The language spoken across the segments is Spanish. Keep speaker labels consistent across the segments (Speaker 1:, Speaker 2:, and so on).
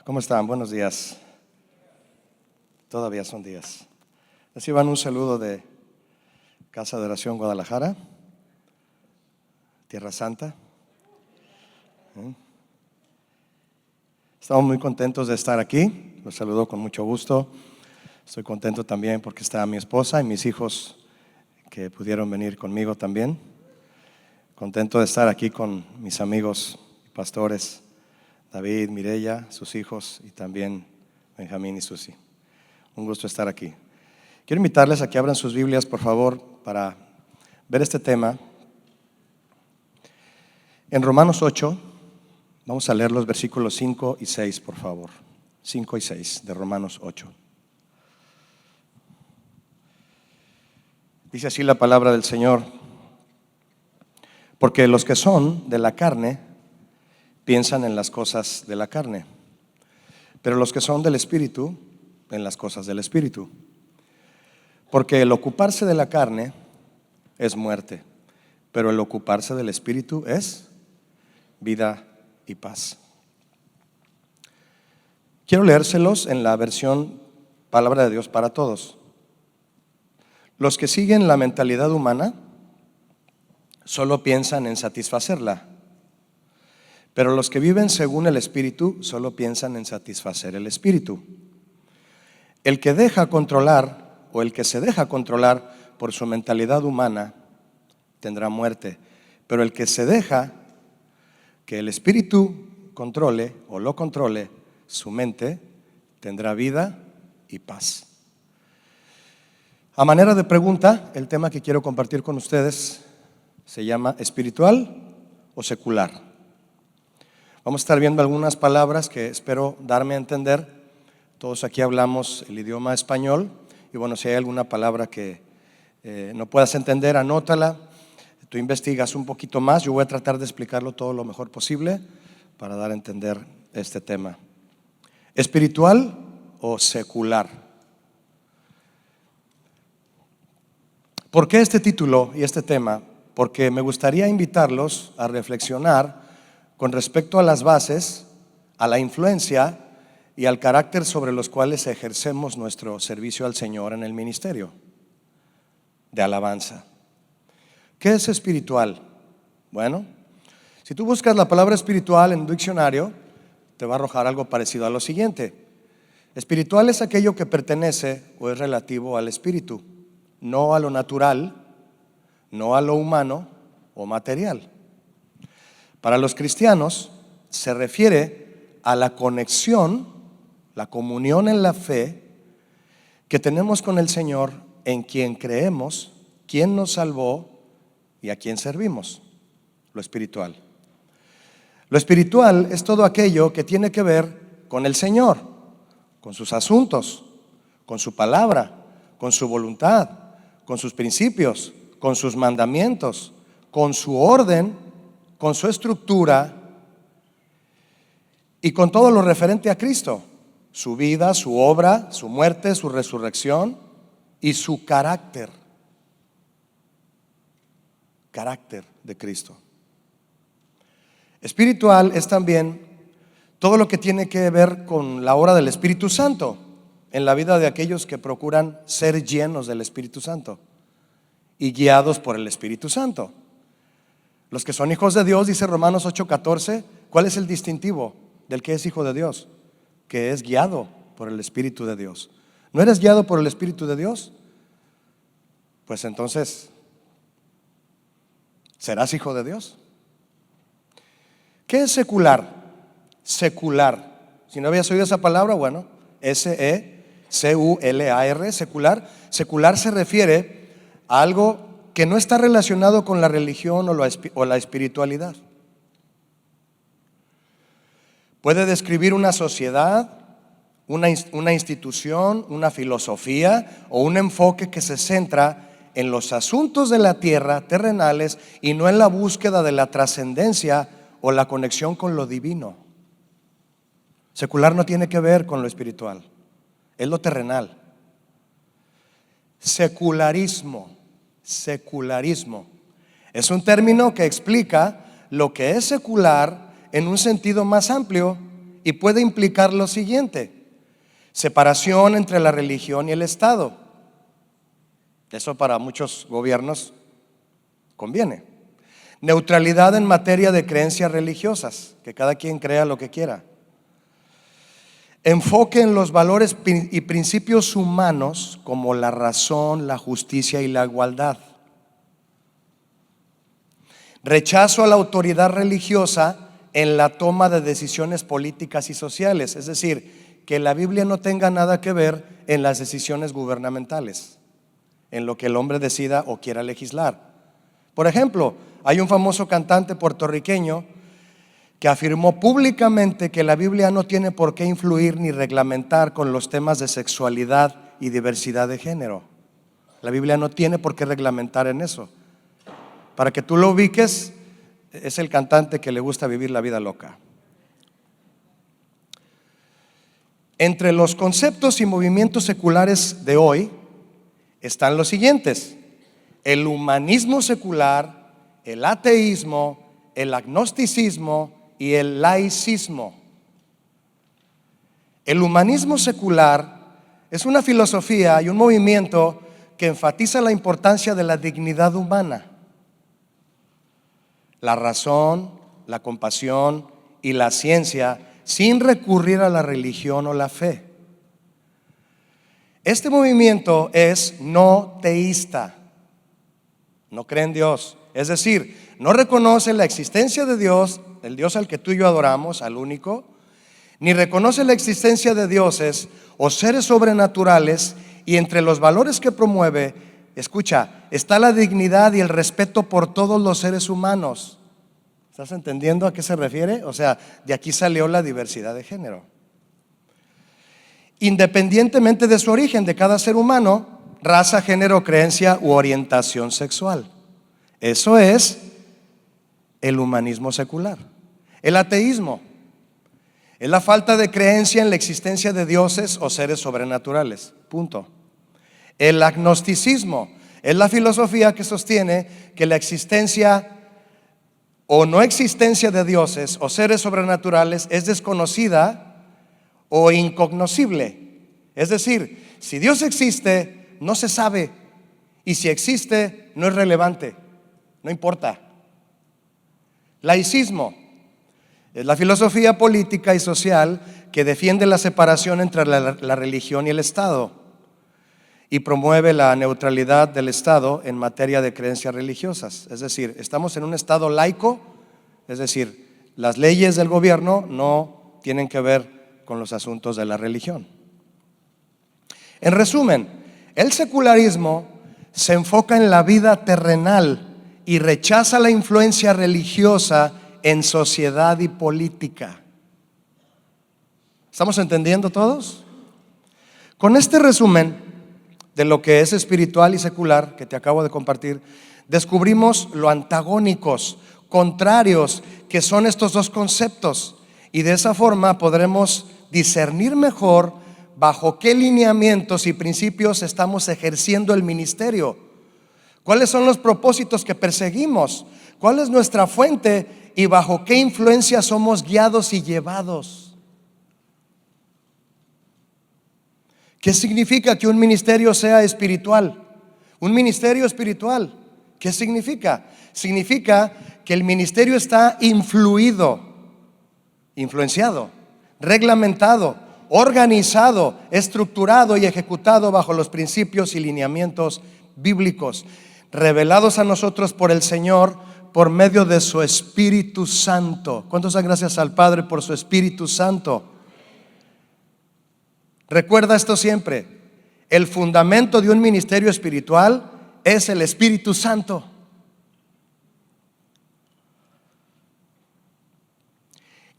Speaker 1: ¿Cómo están? Buenos días. Todavía son días. Reciban un saludo de Casa de Oración Guadalajara, Tierra Santa. Estamos muy contentos de estar aquí. Los saludo con mucho gusto. Estoy contento también porque está mi esposa y mis hijos que pudieron venir conmigo también. Contento de estar aquí con mis amigos pastores David, Mireya, sus hijos y también Benjamín y Susi. Un gusto estar aquí. Quiero invitarles a que abran sus Biblias, por favor, para ver este tema. En Romanos 8, vamos a leer los versículos 5 y 6, por favor. 5 y 6 de Romanos 8. Dice así la palabra del Señor: porque los que son de la carne piensan en las cosas de la carne, pero los que son del Espíritu, en las cosas del Espíritu. Porque el ocuparse de la carne es muerte, pero el ocuparse del Espíritu es vida y paz. Quiero leérselos en la versión Palabra de Dios para Todos. Los que siguen la mentalidad humana solo piensan en satisfacerla, pero los que viven según el Espíritu solo piensan en satisfacer el Espíritu. El que deja controlar o el que se deja controlar por su mentalidad humana tendrá muerte, pero el que se deja que el Espíritu controle o lo controle su mente tendrá vida y paz. A manera de pregunta, el tema que quiero compartir con ustedes se llama ¿espiritual o secular? Vamos a estar viendo algunas palabras que espero darme a entender. Todos aquí hablamos el idioma español y bueno, si hay alguna palabra que no puedas entender, anótala. Tú investigas un poquito más. Yo voy a tratar de explicarlo todo lo mejor posible para dar a entender este tema. ¿Espiritual o secular? ¿Por qué este título y este tema? Porque me gustaría invitarlos a reflexionar con respecto a las bases, a la influencia y al carácter sobre los cuales ejercemos nuestro servicio al Señor en el ministerio de alabanza. ¿Qué es espiritual? Bueno, si tú buscas la palabra espiritual en un diccionario, te va a arrojar algo parecido a lo siguiente: espiritual es aquello que pertenece o es relativo al espíritu, no a lo natural, no a lo humano o material. Para los cristianos se refiere a la conexión, la comunión en la fe que tenemos con el Señor, en quien creemos, quien nos salvó y a quien servimos. Lo espiritual. Lo espiritual es todo aquello que tiene que ver con el Señor, con sus asuntos, con su palabra, con su voluntad, con sus principios, con sus mandamientos, con su orden, con su estructura y con todo lo referente a Cristo, su vida, su obra, su muerte, su resurrección y su carácter de Cristo. Espiritual es también todo lo que tiene que ver con la obra del Espíritu Santo en la vida de aquellos que procuran ser llenos del Espíritu Santo y guiados por el Espíritu Santo. Los que son hijos de Dios, dice Romanos 8:14, ¿cuál es el distintivo del que es hijo de Dios? Que es guiado por el Espíritu de Dios. ¿No eres guiado por el Espíritu de Dios? Pues entonces, ¿serás hijo de Dios? ¿Qué es secular? Secular. Si no habías oído esa palabra, bueno, S-E-C-U-L-A-R, secular. Secular se refiere a algo que no está relacionado con la religión o la espiritualidad. Puede describir una sociedad, una institución, una filosofía o un enfoque que se centra en los asuntos de la tierra, terrenales, y no en la búsqueda de la trascendencia o la conexión con lo divino. Secular no tiene que ver con lo espiritual, es lo terrenal. Secularismo es un término que explica lo que es secular en un sentido más amplio y puede implicar lo siguiente: separación entre la religión y el Estado. Eso para muchos gobiernos conviene. Neutralidad en materia de creencias religiosas, que cada quien crea lo que quiera. Enfoque en los valores y principios humanos como la razón, la justicia y la igualdad. Rechazo a la autoridad religiosa en la toma de decisiones políticas y sociales, es decir, que la Biblia no tenga nada que ver en las decisiones gubernamentales, en lo que el hombre decida o quiera legislar. Por ejemplo, hay un famoso cantante puertorriqueño que afirmó públicamente que la Biblia no tiene por qué influir ni reglamentar con los temas de sexualidad y diversidad de género. La Biblia no tiene por qué reglamentar en eso. Para que tú lo ubiques, es el cantante que le gusta vivir la vida loca. Entre los conceptos y movimientos seculares de hoy están los siguientes: el humanismo secular, el ateísmo, el agnosticismo y el laicismo. El humanismo secular es una filosofía y un movimiento que enfatiza la importancia de la dignidad humana, la razón, la compasión y la ciencia, sin recurrir a la religión o la fe. Este movimiento es no teísta, no cree en Dios, es decir, no reconoce la existencia de Dios, el Dios al que tú y yo adoramos, al único, ni reconoce la existencia de dioses o seres sobrenaturales, y entre los valores que promueve, escucha, está la dignidad y el respeto por todos los seres humanos. ¿Estás entendiendo a qué se refiere? O sea, de aquí salió la diversidad de género. Independientemente de su origen, de cada ser humano, raza, género, creencia u orientación sexual. Eso es el humanismo secular. El ateísmo es la falta de creencia en la existencia de dioses o seres sobrenaturales. Punto. El agnosticismo es la filosofía que sostiene que la existencia o no existencia de dioses o seres sobrenaturales es desconocida o incognoscible. Es decir, si Dios existe, no se sabe, y si existe, no es relevante, no importa. Laicismo es la filosofía política y social que defiende la separación entre la religión y el Estado y promueve la neutralidad del Estado en materia de creencias religiosas. Es decir, estamos en un Estado laico, es decir, las leyes del gobierno no tienen que ver con los asuntos de la religión. En resumen, el secularismo se enfoca en la vida terrenal y rechaza la influencia religiosa en sociedad y política. ¿Estamos entendiendo todos? Con este resumen de lo que es espiritual y secular que te acabo de compartir, descubrimos lo antagónicos, contrarios que son estos dos conceptos, y de esa forma podremos discernir mejor bajo qué lineamientos y principios estamos ejerciendo el ministerio, cuáles son los propósitos que perseguimos, cuál es nuestra fuente y bajo qué influencia somos guiados y llevados. ¿Qué significa que un ministerio sea espiritual? Un ministerio espiritual, ¿qué significa? Significa que el ministerio está influenciado, reglamentado, organizado, estructurado y ejecutado bajo los principios y lineamientos bíblicos, revelados a nosotros por el Señor por medio de su Espíritu Santo. ¿Cuántos dan gracias al Padre por su Espíritu Santo? Recuerda esto siempre: el fundamento de un ministerio espiritual es el Espíritu Santo.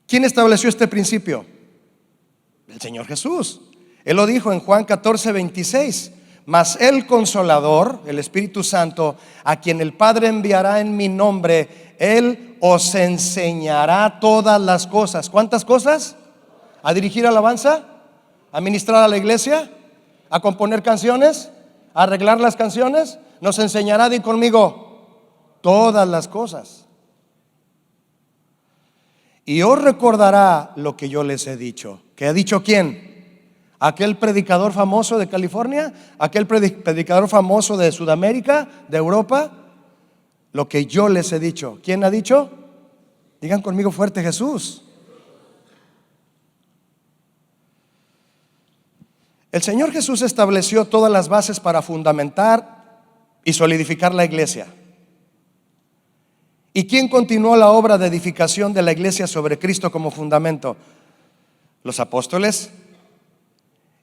Speaker 1: ¿Quién estableció este principio? El Señor Jesús. Él lo dijo en Juan 14:26. Mas el Consolador, el Espíritu Santo, a quien el Padre enviará en mi nombre, Él os enseñará todas las cosas. ¿Cuántas cosas? A dirigir alabanza, a ministrar a la iglesia, a componer canciones, a arreglar las canciones. Nos enseñará, di conmigo, todas las cosas. y os recordará lo que yo les he dicho. ¿Qué ha dicho quién? ¿Aquel predicador famoso de California? ¿Aquel predicador famoso de Sudamérica, de Europa? Lo que yo les he dicho. ¿Quién ha dicho? Digan conmigo fuerte: Jesús. El Señor Jesús estableció todas las bases para fundamentar y solidificar la iglesia. ¿Y quién continuó la obra de edificación de la iglesia sobre Cristo como fundamento? Los apóstoles.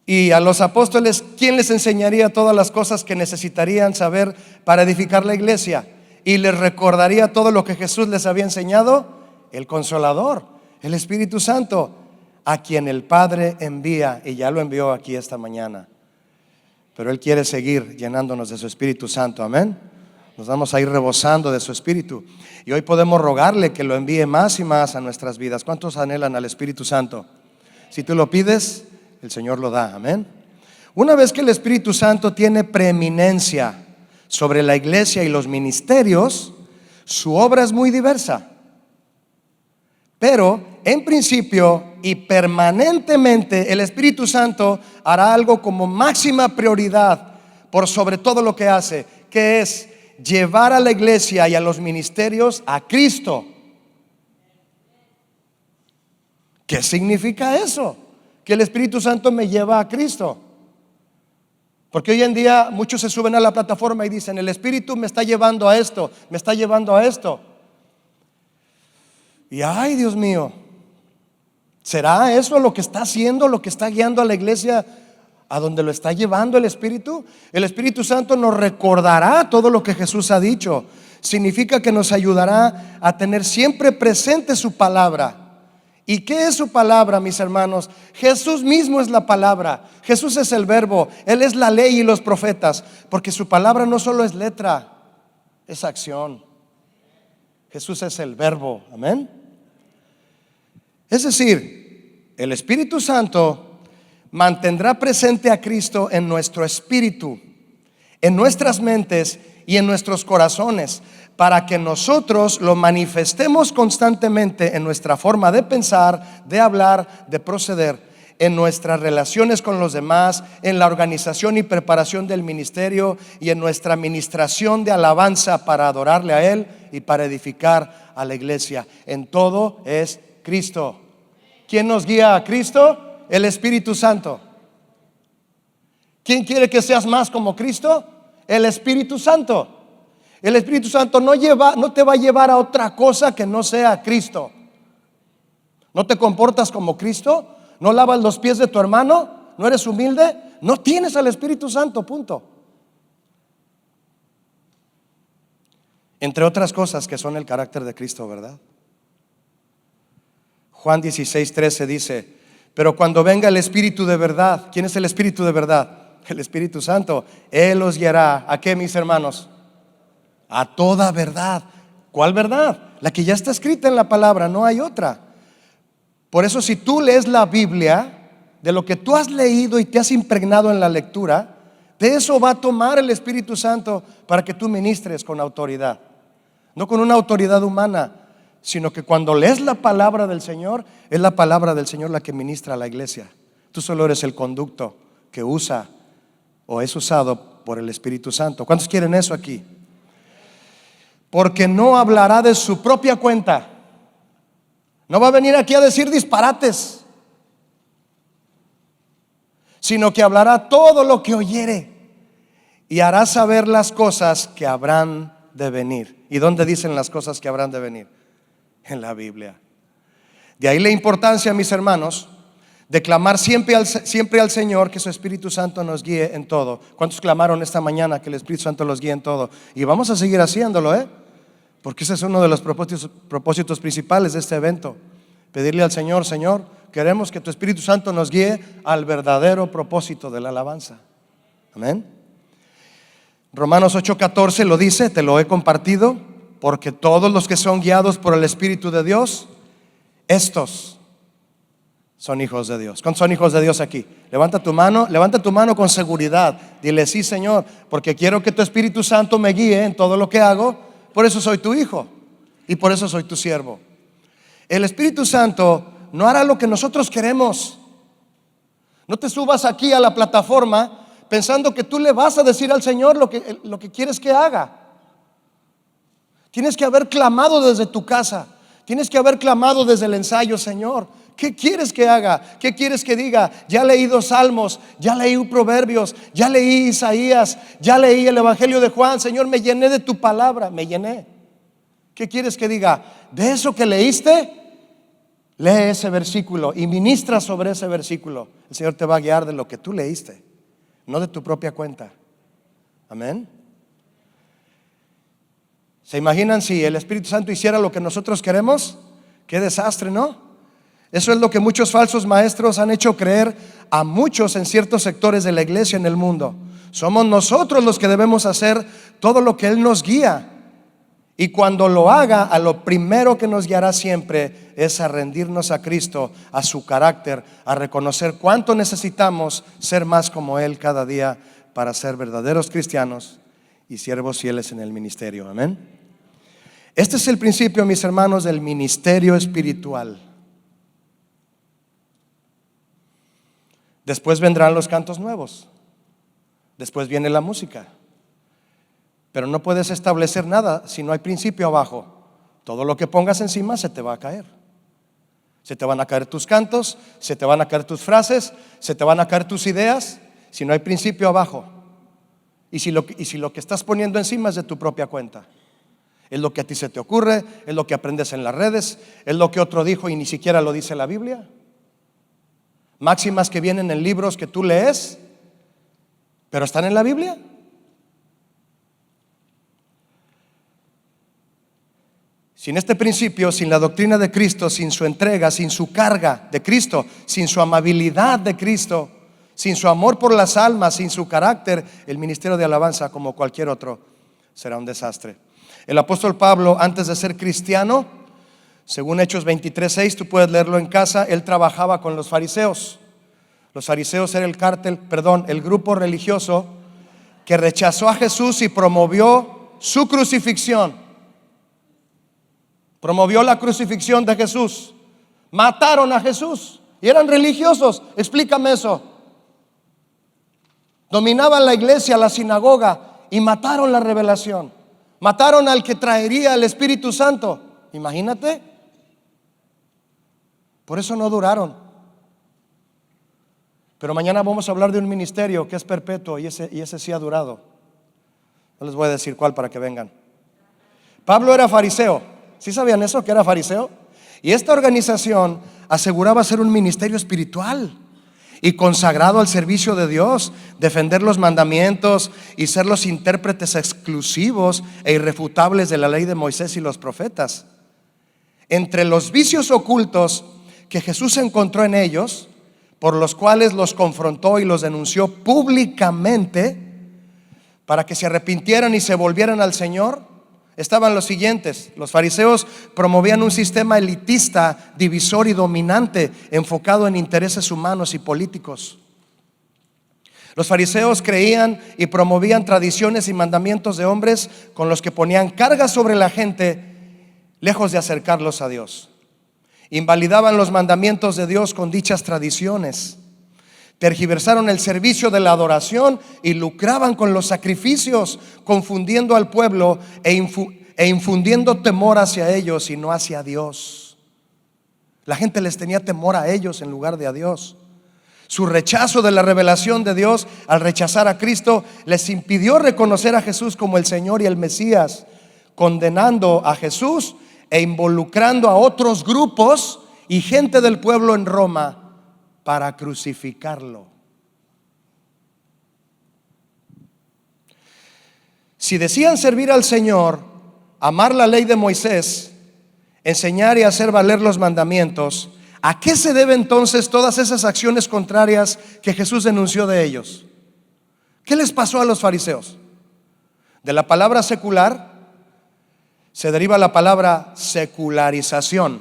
Speaker 1: Y a los apóstoles, ¿quién les enseñaría todas las cosas que necesitarían saber para edificar la iglesia? Y les recordaría todo lo que Jesús les había enseñado. El Consolador, el Espíritu Santo, a quien el Padre envía, y ya lo envió aquí esta mañana. Pero Él quiere seguir llenándonos de su Espíritu Santo, amén. Nos vamos a ir rebosando de su Espíritu, y hoy podemos rogarle que lo envíe más y más a nuestras vidas. ¿Cuántos anhelan al Espíritu Santo? Si tú lo pides, el Señor lo da, amén. Una vez que el Espíritu Santo tiene preeminencia sobre la iglesia y los ministerios, su obra es muy diversa. Pero en principio y permanentemente el Espíritu Santo hará algo como máxima prioridad por sobre todo lo que hace, que es llevar a la iglesia y a los ministerios a Cristo. ¿Qué significa eso? Que el Espíritu Santo me lleva a Cristo. Porque hoy en día muchos se suben a la plataforma y dicen: el Espíritu me está llevando a esto, me está llevando a esto. Y ay, Dios mío, ¿será eso lo que está haciendo, lo que está guiando a la iglesia a donde lo está llevando el Espíritu? El Espíritu Santo nos recordará todo lo que Jesús ha dicho. Significa que nos ayudará a tener siempre presente su palabra. ¿Y qué es su palabra, mis hermanos? Jesús mismo es la palabra. Jesús es el verbo. Él es la ley y los profetas. Porque su palabra no solo es letra, es acción. Jesús es el verbo, amén. Es decir, el Espíritu Santo mantendrá presente a Cristo en nuestro espíritu, en nuestras mentes y en nuestros corazones, para que nosotros lo manifestemos constantemente en nuestra forma de pensar, de hablar, de proceder, en nuestras relaciones con los demás, en la organización y preparación del ministerio y en nuestra administración de alabanza para adorarle a Él y para edificar a la iglesia. En todo es Cristo. ¿Quién nos guía a Cristo? El Espíritu Santo. ¿Quién quiere que seas más como Cristo? El Espíritu Santo. El Espíritu Santo no te va a llevar a otra cosa que no sea Cristo. ¿No te comportas como Cristo? ¿No lavas los pies de tu hermano? ¿No eres humilde? No tienes al Espíritu Santo, punto. Entre otras cosas que son el carácter de Cristo, ¿verdad? Juan 16:13 dice: pero cuando venga el Espíritu de verdad. ¿Quién es el Espíritu de verdad? El Espíritu Santo. Él os guiará. ¿A qué, mis hermanos? A toda verdad. ¿Cuál verdad? La que ya está escrita en la palabra, no hay otra. Por eso, si tú lees la Biblia, de lo que tú has leído y te has impregnado en la lectura, de eso va a tomar el Espíritu Santo para que tú ministres con autoridad. No con una autoridad humana, sino que cuando lees la palabra del Señor, es la palabra del Señor la que ministra a la iglesia. Tú solo eres el conducto que usa o es usado por el Espíritu Santo. ¿Cuántos quieren eso aquí? Porque no hablará de su propia cuenta. No va a venir aquí a decir disparates, sino que hablará todo lo que oyere y hará saber las cosas que habrán de venir. ¿Y dónde dicen las cosas que habrán de venir? En la Biblia. De ahí la importancia, mis hermanos, de clamar siempre al Señor que su Espíritu Santo nos guíe en todo. ¿Cuántos clamaron esta mañana que el Espíritu Santo los guíe en todo? Y vamos a seguir haciéndolo, porque ese es uno de los propósitos principales de este evento. Pedirle al Señor: Señor, queremos que tu Espíritu Santo nos guíe al verdadero propósito de la alabanza. Amén. Romanos 8:14 lo dice, te lo he compartido: porque todos los que son guiados por el Espíritu de Dios, estos son hijos de Dios. ¿Cuántos son hijos de Dios aquí? Levanta tu mano con seguridad. Dile: sí, Señor, porque quiero que tu Espíritu Santo me guíe en todo lo que hago. Por eso soy tu hijo y por eso soy tu siervo. El Espíritu Santo no hará lo que nosotros queremos. No te subas aquí a la plataforma pensando que tú le vas a decir al Señor lo que quieres que haga. Tienes que haber clamado desde tu casa. Tienes que haber clamado desde el ensayo: Señor, ¿qué quieres que haga? ¿Qué quieres que diga? Ya he leído Salmos, ya leí Proverbios, ya leí Isaías, ya leí el Evangelio de Juan. Señor, me llené de tu palabra, me llené. ¿Qué quieres que diga? De eso que leíste, lee ese versículo y ministra sobre ese versículo. El Señor te va a guiar de lo que tú leíste, no de tu propia cuenta. Amén. ¿Se imaginan si el Espíritu Santo hiciera lo que nosotros queremos? Qué desastre, ¿no? Eso es lo que muchos falsos maestros han hecho creer a muchos en ciertos sectores de la iglesia en el mundo. Somos nosotros los que debemos hacer todo lo que Él nos guía. Y cuando lo haga, a lo primero que nos guiará siempre es a rendirnos a Cristo, a su carácter, a reconocer cuánto necesitamos ser más como Él cada día para ser verdaderos cristianos y siervos fieles en el ministerio. Amén. Este es el principio, mis hermanos, del ministerio espiritual. Después vendrán los cantos nuevos. Después viene la música. Pero no puedes establecer nada si no hay principio abajo. Todo lo que pongas encima se te va a caer. Se te van a caer tus cantos, se te van a caer tus frases, se te van a caer tus ideas si no hay principio abajo. Y si lo que estás poniendo encima es de tu propia cuenta. Es lo que a ti se te ocurre, es lo que aprendes en las redes, es lo que otro dijo y ni siquiera lo dice la Biblia. Máximas que vienen en libros que tú lees, pero están en la Biblia. Sin este principio, sin la doctrina de Cristo, sin su entrega, sin su carga de Cristo, sin su amabilidad de Cristo, sin su amor por las almas, sin su carácter, el ministerio de alabanza, como cualquier otro, será un desastre. El apóstol Pablo, antes de ser cristiano, según Hechos 23:6, tú puedes leerlo en casa, él trabajaba con los fariseos. Los fariseos era el grupo religioso que rechazó a Jesús y promovió su crucifixión. Promovió la crucifixión de Jesús. Mataron a Jesús y eran religiosos. Explícame eso. Dominaban la iglesia, la sinagoga, y mataron la revelación. Mataron al que traería el Espíritu Santo. Imagínate. Por eso no duraron. Pero mañana vamos a hablar de un ministerio que es perpetuo y ese sí ha durado. No les voy a decir cuál para que vengan. Pablo era fariseo. ¿Sí sabían eso, que era fariseo? Y esta organización aseguraba ser un ministerio espiritual y consagrado al servicio de Dios, defender los mandamientos y ser los intérpretes exclusivos e irrefutables de la ley de Moisés y los profetas. Entre los vicios ocultos que Jesús encontró en ellos, por los cuales los confrontó y los denunció públicamente para que se arrepintieran y se volvieran al Señor, estaban los siguientes. Los fariseos promovían un sistema elitista, divisor y dominante, enfocado en intereses humanos y políticos. Los fariseos creían y promovían tradiciones y mandamientos de hombres con los que ponían cargas sobre la gente, lejos de acercarlos a Dios. Invalidaban los mandamientos de Dios con dichas tradiciones. Tergiversaron el servicio de la adoración y lucraban con los sacrificios, confundiendo al pueblo e infundiendo temor hacia ellos y no hacia Dios. La gente les tenía temor a ellos en lugar de a Dios. Su rechazo de la revelación de Dios al rechazar a Cristo les impidió reconocer a Jesús como el Señor y el Mesías, condenando a Jesús e involucrando a otros grupos y gente del pueblo en Roma para crucificarlo. Si decían servir al Señor, amar la ley de Moisés, enseñar y hacer valer los mandamientos, ¿a qué se deben entonces todas esas acciones contrarias que Jesús denunció de ellos? ¿Qué les pasó a los fariseos? De la palabra secular se deriva la palabra secularización,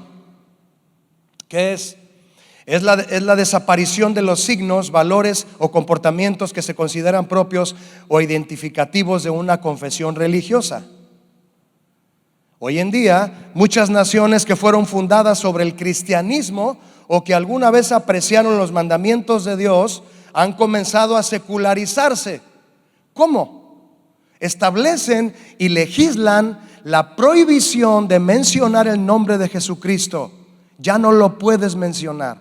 Speaker 1: que es la desaparición de los signos, valores o comportamientos que se consideran propios o identificativos de una confesión religiosa. Hoy en día, muchas naciones que fueron fundadas sobre el cristianismo o que alguna vez apreciaron los mandamientos de Dios han comenzado a secularizarse. ¿Cómo? Establecen y legislan la prohibición de mencionar el nombre de Jesucristo. Ya no lo puedes mencionar.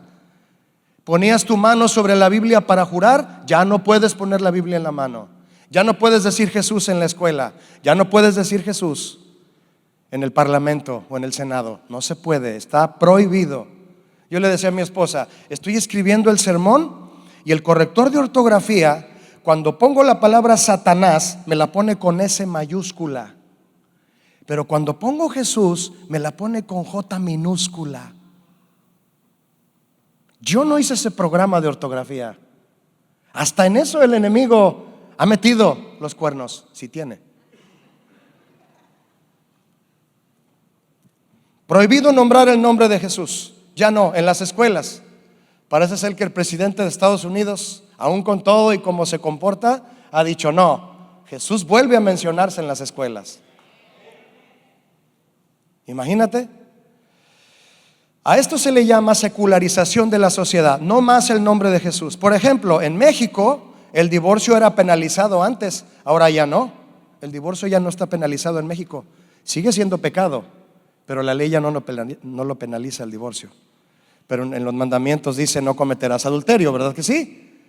Speaker 1: Ponías tu mano sobre la Biblia para jurar, ya no puedes poner la Biblia en la mano. Ya no puedes decir Jesús en la escuela. Ya no puedes decir Jesús en el parlamento o en el Senado. No se puede, está prohibido. Yo le decía a mi esposa, estoy escribiendo el sermón y el corrector de ortografía, cuando pongo la palabra Satanás, me la pone con S mayúscula. Pero cuando pongo Jesús, me la pone con J minúscula. Yo no hice ese programa de ortografía. Hasta en eso el enemigo ha metido los cuernos, si tiene. Prohibido nombrar el nombre de Jesús. Ya no, en las escuelas. Parece ser que el presidente de Estados Unidos, aún con todo y cómo se comporta, ha dicho no, Jesús vuelve a mencionarse en las escuelas. Imagínate. A esto se le llama secularización de la sociedad, no más el nombre de Jesús. Por ejemplo, en México el divorcio era penalizado antes, ahora ya no. El divorcio ya no está penalizado en México. Sigue siendo pecado, pero la ley ya no lo penaliza el divorcio. Pero en los mandamientos dice no cometerás adulterio, ¿verdad que sí?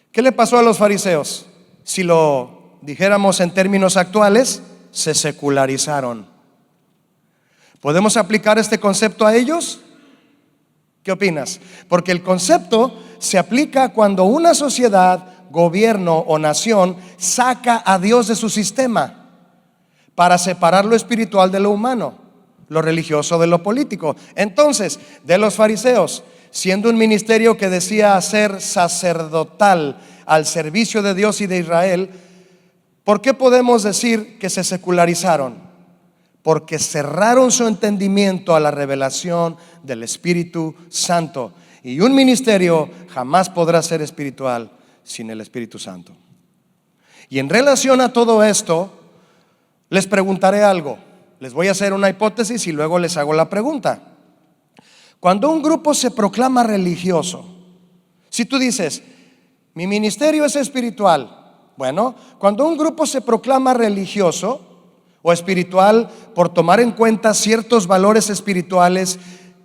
Speaker 1: ¿Qué le pasó a los fariseos? Si lo dijéramos en términos actuales, se secularizaron. ¿Podemos aplicar este concepto a ellos? ¿Qué opinas? Porque el concepto se aplica cuando una sociedad, gobierno o nación saca a Dios de su sistema para separar lo espiritual de lo humano, lo religioso de lo político. Entonces, de los fariseos, siendo un ministerio que decía ser sacerdotal al servicio de Dios y de Israel, ¿por qué podemos decir que se secularizaron? Porque cerraron su entendimiento a la revelación del Espíritu Santo. Y un ministerio jamás podrá ser espiritual sin el Espíritu Santo. Y en relación a todo esto, les preguntaré algo. Les voy a hacer una hipótesis y luego les hago la pregunta. Cuando un grupo se proclama religioso, si tú dices, mi ministerio es espiritual, bueno, cuando un grupo se proclama religioso o espiritual por tomar en cuenta ciertos valores espirituales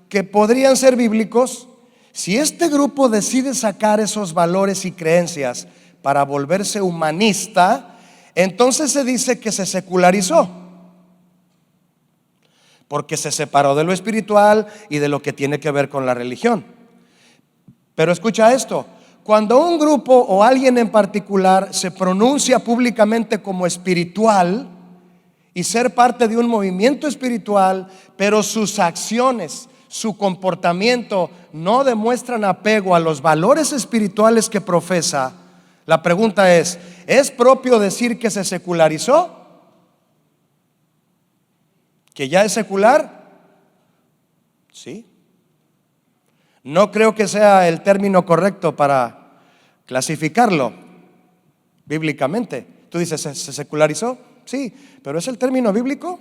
Speaker 1: que podrían ser bíblicos, si este grupo decide sacar esos valores y creencias para volverse humanista, entonces se dice que se secularizó, porque se separó de lo espiritual y de lo que tiene que ver con la religión. Pero escucha esto, cuando un grupo o alguien en particular se pronuncia públicamente como espiritual y ser parte de un movimiento espiritual, pero sus acciones, su comportamiento no demuestran apego a los valores espirituales que profesa, la pregunta ¿es propio decir que se secularizó? ¿Que ya es secular? Sí. No creo que sea el término correcto para clasificarlo bíblicamente. Tú dices, ¿se secularizó? Sí, pero ¿es el término bíblico?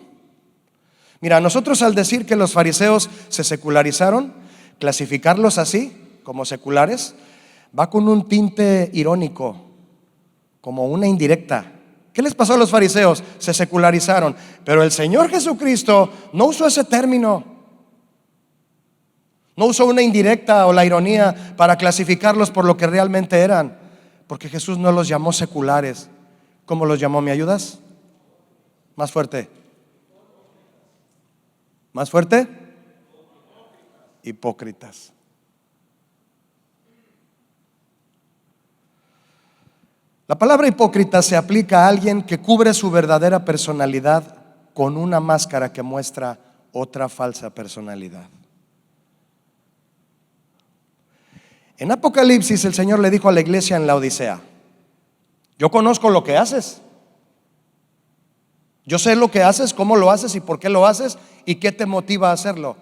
Speaker 1: Mira, nosotros al decir que los fariseos se secularizaron, clasificarlos así, como seculares, va con un tinte irónico, como una indirecta. ¿Qué les pasó a los fariseos? Se secularizaron, pero el Señor Jesucristo no usó ese término. No usó una indirecta o la ironía para clasificarlos por lo que realmente eran, porque Jesús no los llamó seculares. ¿Cómo los llamó? ¿Me ayudas? Más fuerte. Más fuerte. Hipócritas. La palabra hipócrita se aplica a alguien que cubre su verdadera personalidad con una máscara que muestra otra falsa personalidad. En Apocalipsis el Señor le dijo a la iglesia en Laodicea: yo conozco lo que haces. Yo sé lo que haces, cómo lo haces y por qué lo haces y qué te motiva a hacerlo.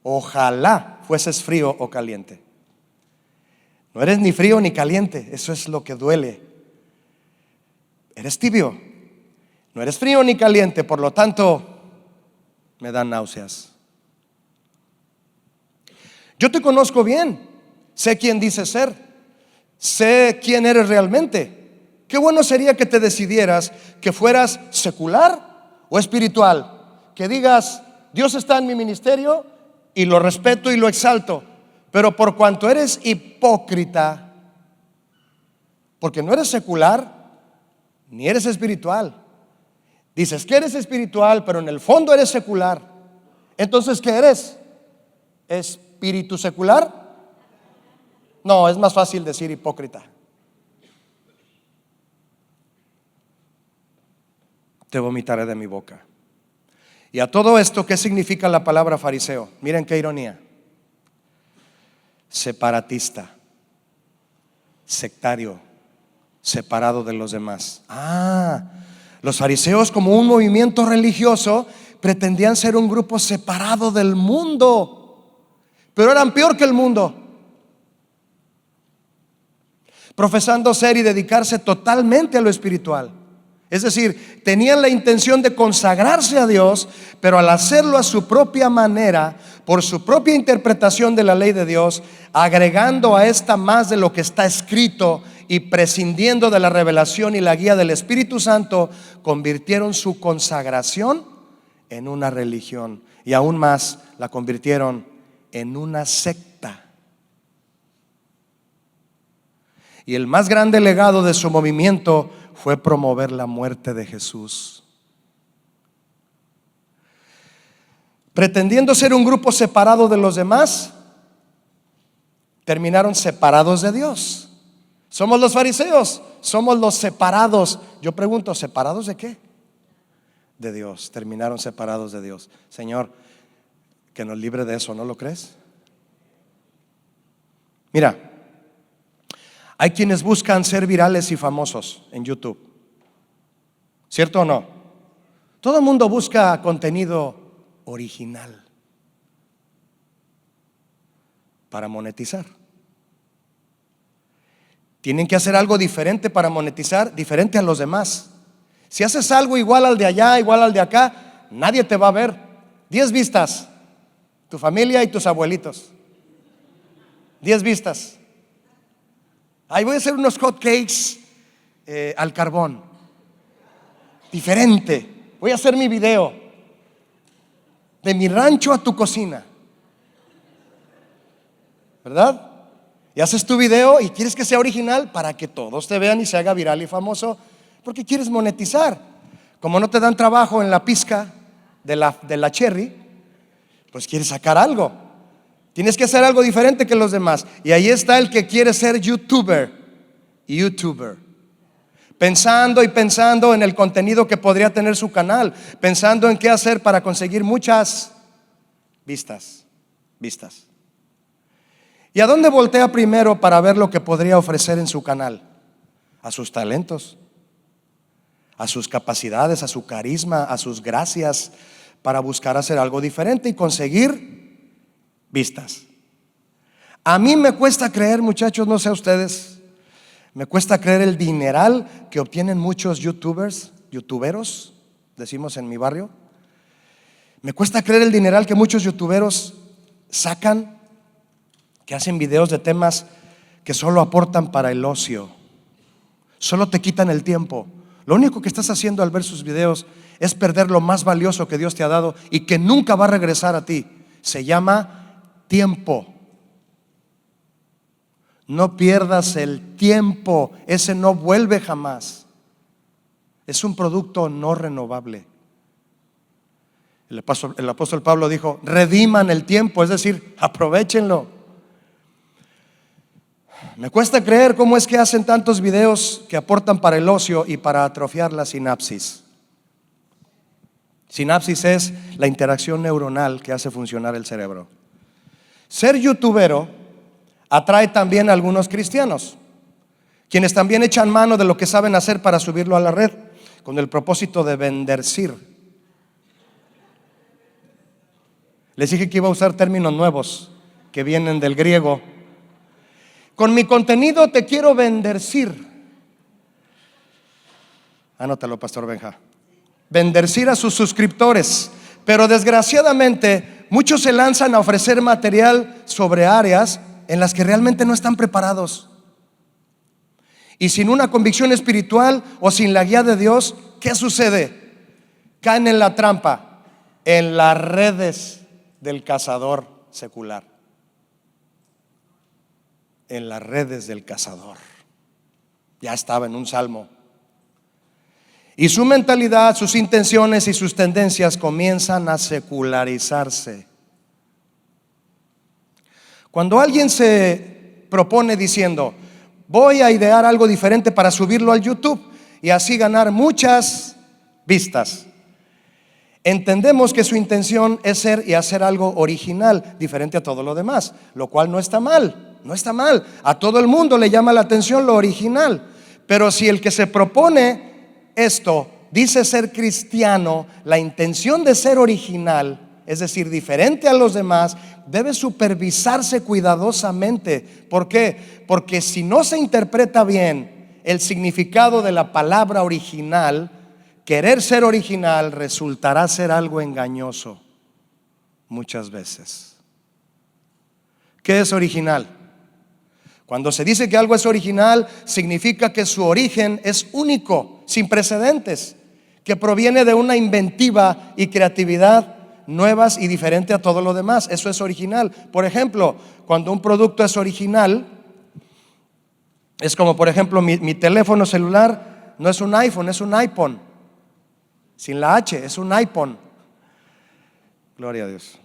Speaker 1: Ojalá fueses frío o caliente. No eres ni frío ni caliente, eso es lo que duele. Eres tibio, no eres frío ni caliente, por lo tanto me dan náuseas. Yo te conozco bien, sé quién dices ser, sé quién eres realmente. Qué bueno sería que te decidieras que fueras secular o espiritual, que digas, Dios está en mi ministerio y lo respeto y lo exalto, pero por cuanto eres hipócrita, porque no eres secular ni eres espiritual, dices que eres espiritual, pero en el fondo eres secular. Entonces, ¿qué eres? ¿Espíritu secular? No, es más fácil decir hipócrita. Te vomitaré de mi boca. Y a todo esto, ¿qué significa la palabra fariseo? Miren qué ironía. Separatista, sectario, separado de los demás. Los fariseos, como un movimiento religioso, pretendían ser un grupo separado del mundo, pero eran peor que el mundo, profesando ser y dedicarse totalmente a lo espiritual. Es decir, tenían la intención de consagrarse a Dios, pero al hacerlo a su propia manera, por su propia interpretación de la ley de Dios, agregando a esta más de lo que está escrito y prescindiendo de la revelación y la guía del Espíritu Santo, convirtieron su consagración en una religión, y aún más la convirtieron en una secta. Y el más grande legado de su movimiento fue promover la muerte de Jesús. Pretendiendo ser un grupo separado de los demás, terminaron separados de Dios. Somos los fariseos, somos los separados. Yo pregunto, ¿separados de qué? De Dios. Terminaron separados de Dios. Señor, que nos libre de eso, ¿no lo crees? Mira, hay quienes buscan ser virales y famosos en YouTube, ¿cierto o no? Todo el mundo busca contenido original para monetizar. Tienen que hacer algo diferente para monetizar, diferente a los demás. Si haces algo igual al de allá, igual al de acá, nadie te va a ver. 10 vistas, tu familia y tus abuelitos. 10 vistas. Ahí voy a hacer unos hot cakes al carbón, diferente. Voy a hacer mi video de mi rancho a tu cocina, ¿verdad? Y haces tu video y quieres que sea original para que todos te vean y se haga viral y famoso, porque quieres monetizar. Como no te dan trabajo en la pizca de la cherry, pues quieres sacar algo. Tienes que hacer algo diferente que los demás. Y ahí está el que quiere ser YouTuber. Pensando y pensando en el contenido que podría tener su canal, pensando en qué hacer para conseguir muchas vistas. ¿Y a dónde voltea primero para ver lo que podría ofrecer en su canal? A sus talentos, a sus capacidades, a su carisma, a sus gracias, para buscar hacer algo diferente y conseguir vistas. A mí me cuesta creer, muchachos, no sé a ustedes, me cuesta creer el dineral que obtienen muchos youtuberos, decimos en mi barrio. Me cuesta creer el dineral que muchos youtuberos sacan, que hacen videos de temas que solo aportan para el ocio, solo te quitan el tiempo. Lo único que estás haciendo al ver sus videos es perder lo más valioso que Dios te ha dado y que nunca va a regresar a ti. Se llama tiempo. No pierdas el tiempo, ese no vuelve jamás. Es un producto no renovable. El apóstol Pablo dijo, rediman el tiempo, es decir, aprovéchenlo. Me cuesta creer cómo es que hacen tantos videos que aportan para el ocio y para atrofiar la sinapsis. Sinapsis es la interacción neuronal que hace funcionar el cerebro. Ser youtubero atrae también a algunos cristianos, quienes también echan mano de lo que saben hacer para subirlo a la red, con el propósito de bendecir. Les dije que iba a usar términos nuevos que vienen del griego. Con mi contenido te quiero bendecir. Anótalo, Pastor Benja. Bendecir a sus suscriptores Pero desgraciadamente muchos se lanzan a ofrecer material sobre áreas en las que realmente no están preparados. Y sin una convicción espiritual o sin la guía de Dios, ¿qué sucede? Caen en la trampa, en las redes del cazador secular. En las redes del cazador. Ya estaba en un salmo. Y su mentalidad, sus intenciones y sus tendencias comienzan a secularizarse. Cuando alguien se propone diciendo: voy a idear algo diferente para subirlo al YouTube y así ganar muchas vistas, entendemos que su intención es ser y hacer algo original, diferente a todo lo demás, lo cual no está mal, no está mal. A todo el mundo le llama la atención lo original. Pero si el que se propone esto dice ser cristiano, la intención de ser original, es decir, diferente a los demás, debe supervisarse cuidadosamente. ¿Por qué? Porque si no se interpreta bien el significado de la palabra original, querer ser original resultará ser algo engañoso muchas veces. ¿Qué es original? Cuando se dice que algo es original, significa que su origen es único, sin precedentes, que proviene de una inventiva y creatividad nuevas y diferente a todo lo demás. Eso es original. Por ejemplo, cuando un producto es original, es como por ejemplo mi teléfono celular no es un iPhone, es un iPhone. Sin la H, es un iPhone. Gloria a Dios.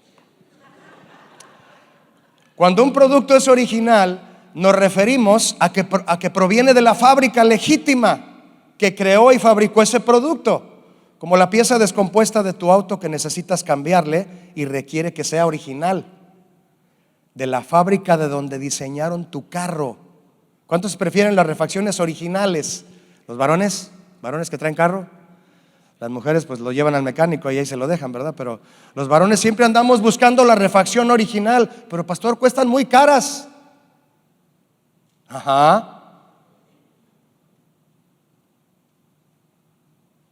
Speaker 1: Cuando un producto es original, nos referimos a que proviene de la fábrica legítima que creó y fabricó ese producto. Como la pieza descompuesta de tu auto que necesitas cambiarle y requiere que sea original, de la fábrica de donde diseñaron tu carro. ¿Cuántos prefieren las refacciones originales? ¿Los varones? ¿Varones que traen carro? Las mujeres pues lo llevan al mecánico y ahí se lo dejan, ¿verdad? Pero los varones siempre andamos buscando la refacción original. Pero pastor, cuestan muy caras. Ajá.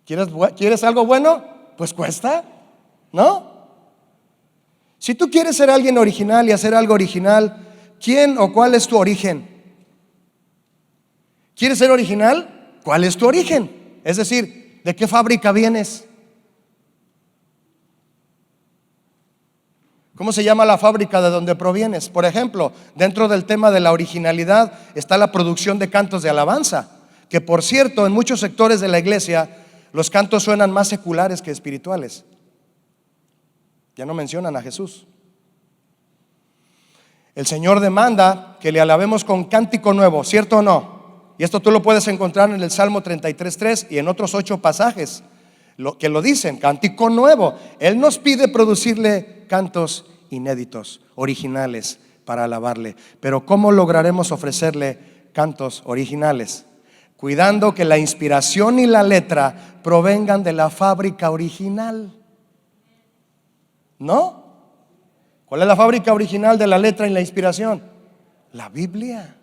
Speaker 1: ¿Quieres algo bueno? Pues cuesta, ¿no? Si tú quieres ser alguien original y hacer algo original, ¿quién o cuál es tu origen? ¿Quieres ser original? ¿Cuál es tu origen? Es decir, ¿de qué fábrica vienes? ¿Cómo se llama la fábrica de donde provienes? Por ejemplo, dentro del tema de la originalidad está la producción de cantos de alabanza, que por cierto, en muchos sectores de la iglesia los cantos suenan más seculares que espirituales. Ya no mencionan a Jesús. El Señor demanda que le alabemos con cántico nuevo, ¿cierto o no? Y esto tú lo puedes encontrar en el Salmo 33:3 y en otros 8 pasajes que lo dicen, cántico nuevo. Él nos pide producirle cantos inéditos, originales, para alabarle. Pero ¿cómo lograremos ofrecerle cantos originales? Cuidando que la inspiración y la letra provengan de la fábrica original. ¿No? ¿Cuál es la fábrica original de la letra y la inspiración? La Biblia.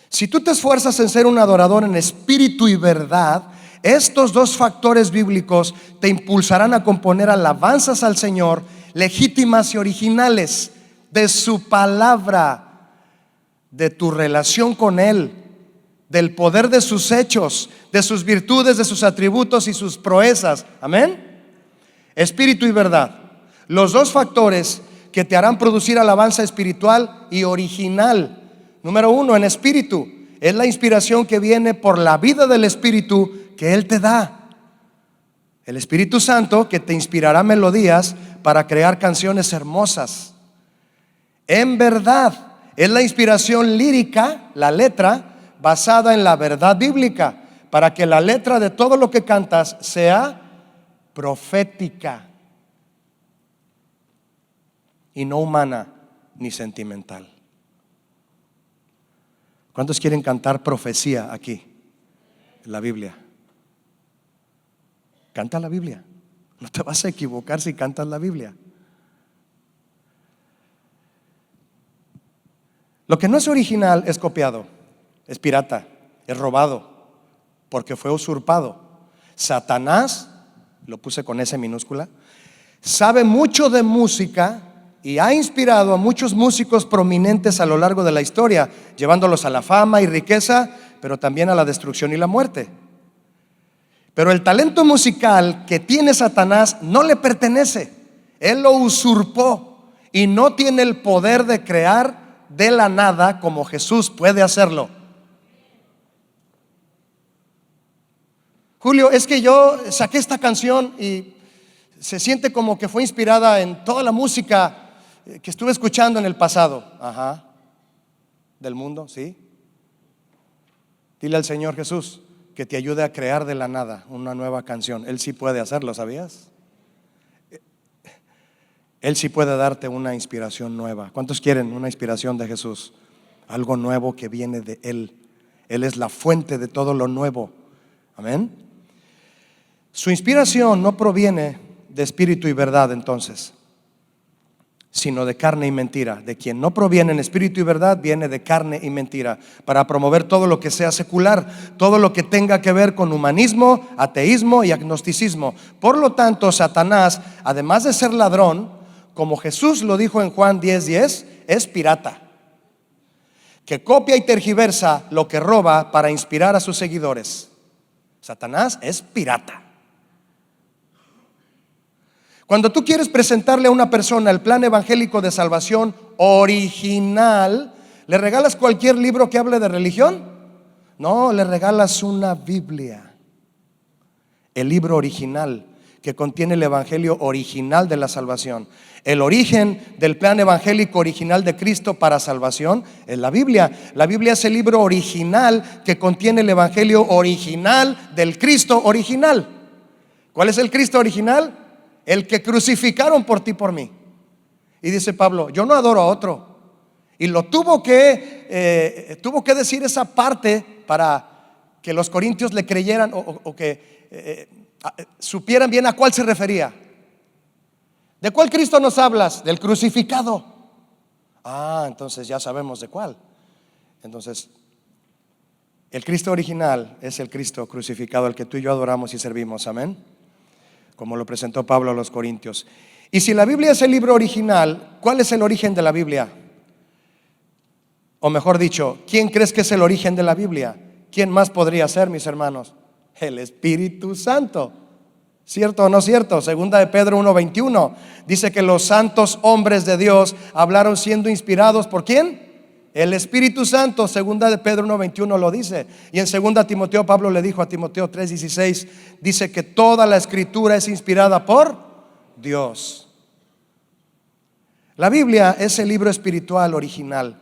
Speaker 1: Si tú te esfuerzas en ser un adorador en espíritu y verdad, estos dos factores bíblicos te impulsarán a componer alabanzas al Señor legítimas y originales de su palabra, de tu relación con Él, del poder de sus hechos, de sus virtudes, de sus atributos y sus proezas. Amén. Espíritu y verdad, los dos factores que te harán producir alabanza espiritual y original. Número 1, en espíritu, es la inspiración que viene por la vida del Espíritu que Él te da. El Espíritu Santo que te inspirará melodías para crear canciones hermosas. En verdad, es la inspiración lírica, la letra, basada en la verdad bíblica, para que la letra de todo lo que cantas sea profética y no humana ni sentimental. ¿Cuántos quieren cantar profecía aquí en la Biblia? Canta la Biblia. No te vas a equivocar si cantas la Biblia. Lo que no es original es copiado, es pirata, es robado, porque fue usurpado. Satanás, lo puse con S minúscula, sabe mucho de música y ha inspirado a muchos músicos prominentes a lo largo de la historia, llevándolos a la fama y riqueza, pero también a la destrucción y la muerte. Pero el talento musical que tiene Satanás no le pertenece. Él lo usurpó y no tiene el poder de crear de la nada como Jesús puede hacerlo. Julio, es que yo saqué esta canción y se siente como que fue inspirada en toda la música que estuve escuchando en el pasado. Ajá. Del mundo, sí. Dile al Señor Jesús que te ayude a crear de la nada una nueva canción. Él sí puede hacerlo, ¿sabías? Él sí puede darte una inspiración nueva. ¿Cuántos quieren una inspiración de Jesús? Algo nuevo que viene de Él. Él es la fuente de todo lo nuevo. Amén. Su inspiración no proviene de espíritu y verdad entonces, sino de carne y mentira. De quien no proviene en espíritu y verdad, viene de carne y mentira, para promover todo lo que sea secular, todo lo que tenga que ver con humanismo, ateísmo y agnosticismo. Por lo tanto, Satanás, además de ser ladrón, como Jesús lo dijo en Juan 10:10, es pirata, que copia y tergiversa lo que roba para inspirar a sus seguidores. Satanás es pirata. Cuando tú quieres presentarle a una persona el plan evangélico de salvación original, ¿le regalas cualquier libro que hable de religión? No, le regalas una Biblia, el libro original que contiene el evangelio original de la salvación. El origen del plan evangélico original de Cristo para salvación es la Biblia. La Biblia es el libro original que contiene el evangelio original del Cristo original. ¿Cuál es el Cristo original? El que crucificaron por ti, por mí. Y dice Pablo, yo no adoro a otro. Y lo tuvo que decir esa parte para que los corintios le creyeran o que supieran bien a cuál se refería. ¿De cuál Cristo nos hablas? Del crucificado. Entonces ya sabemos de cuál. Entonces, el Cristo original es el Cristo crucificado, el que tú y yo adoramos y servimos. Amén. Como lo presentó Pablo a los corintios. Y si la Biblia es el libro original, ¿cuál es el origen de la Biblia? O mejor dicho, ¿quién crees que es el origen de la Biblia? ¿Quién más podría ser, mis hermanos? El Espíritu Santo. ¿Cierto o no cierto? Segunda de Pedro 1:21 dice que los santos hombres de Dios hablaron siendo inspirados ¿por quién? El Espíritu Santo. Segunda de Pedro 1:21 lo dice. Y en segunda Timoteo, Pablo le dijo a Timoteo 3:16, dice que toda la escritura es inspirada por Dios. La Biblia es el libro espiritual original,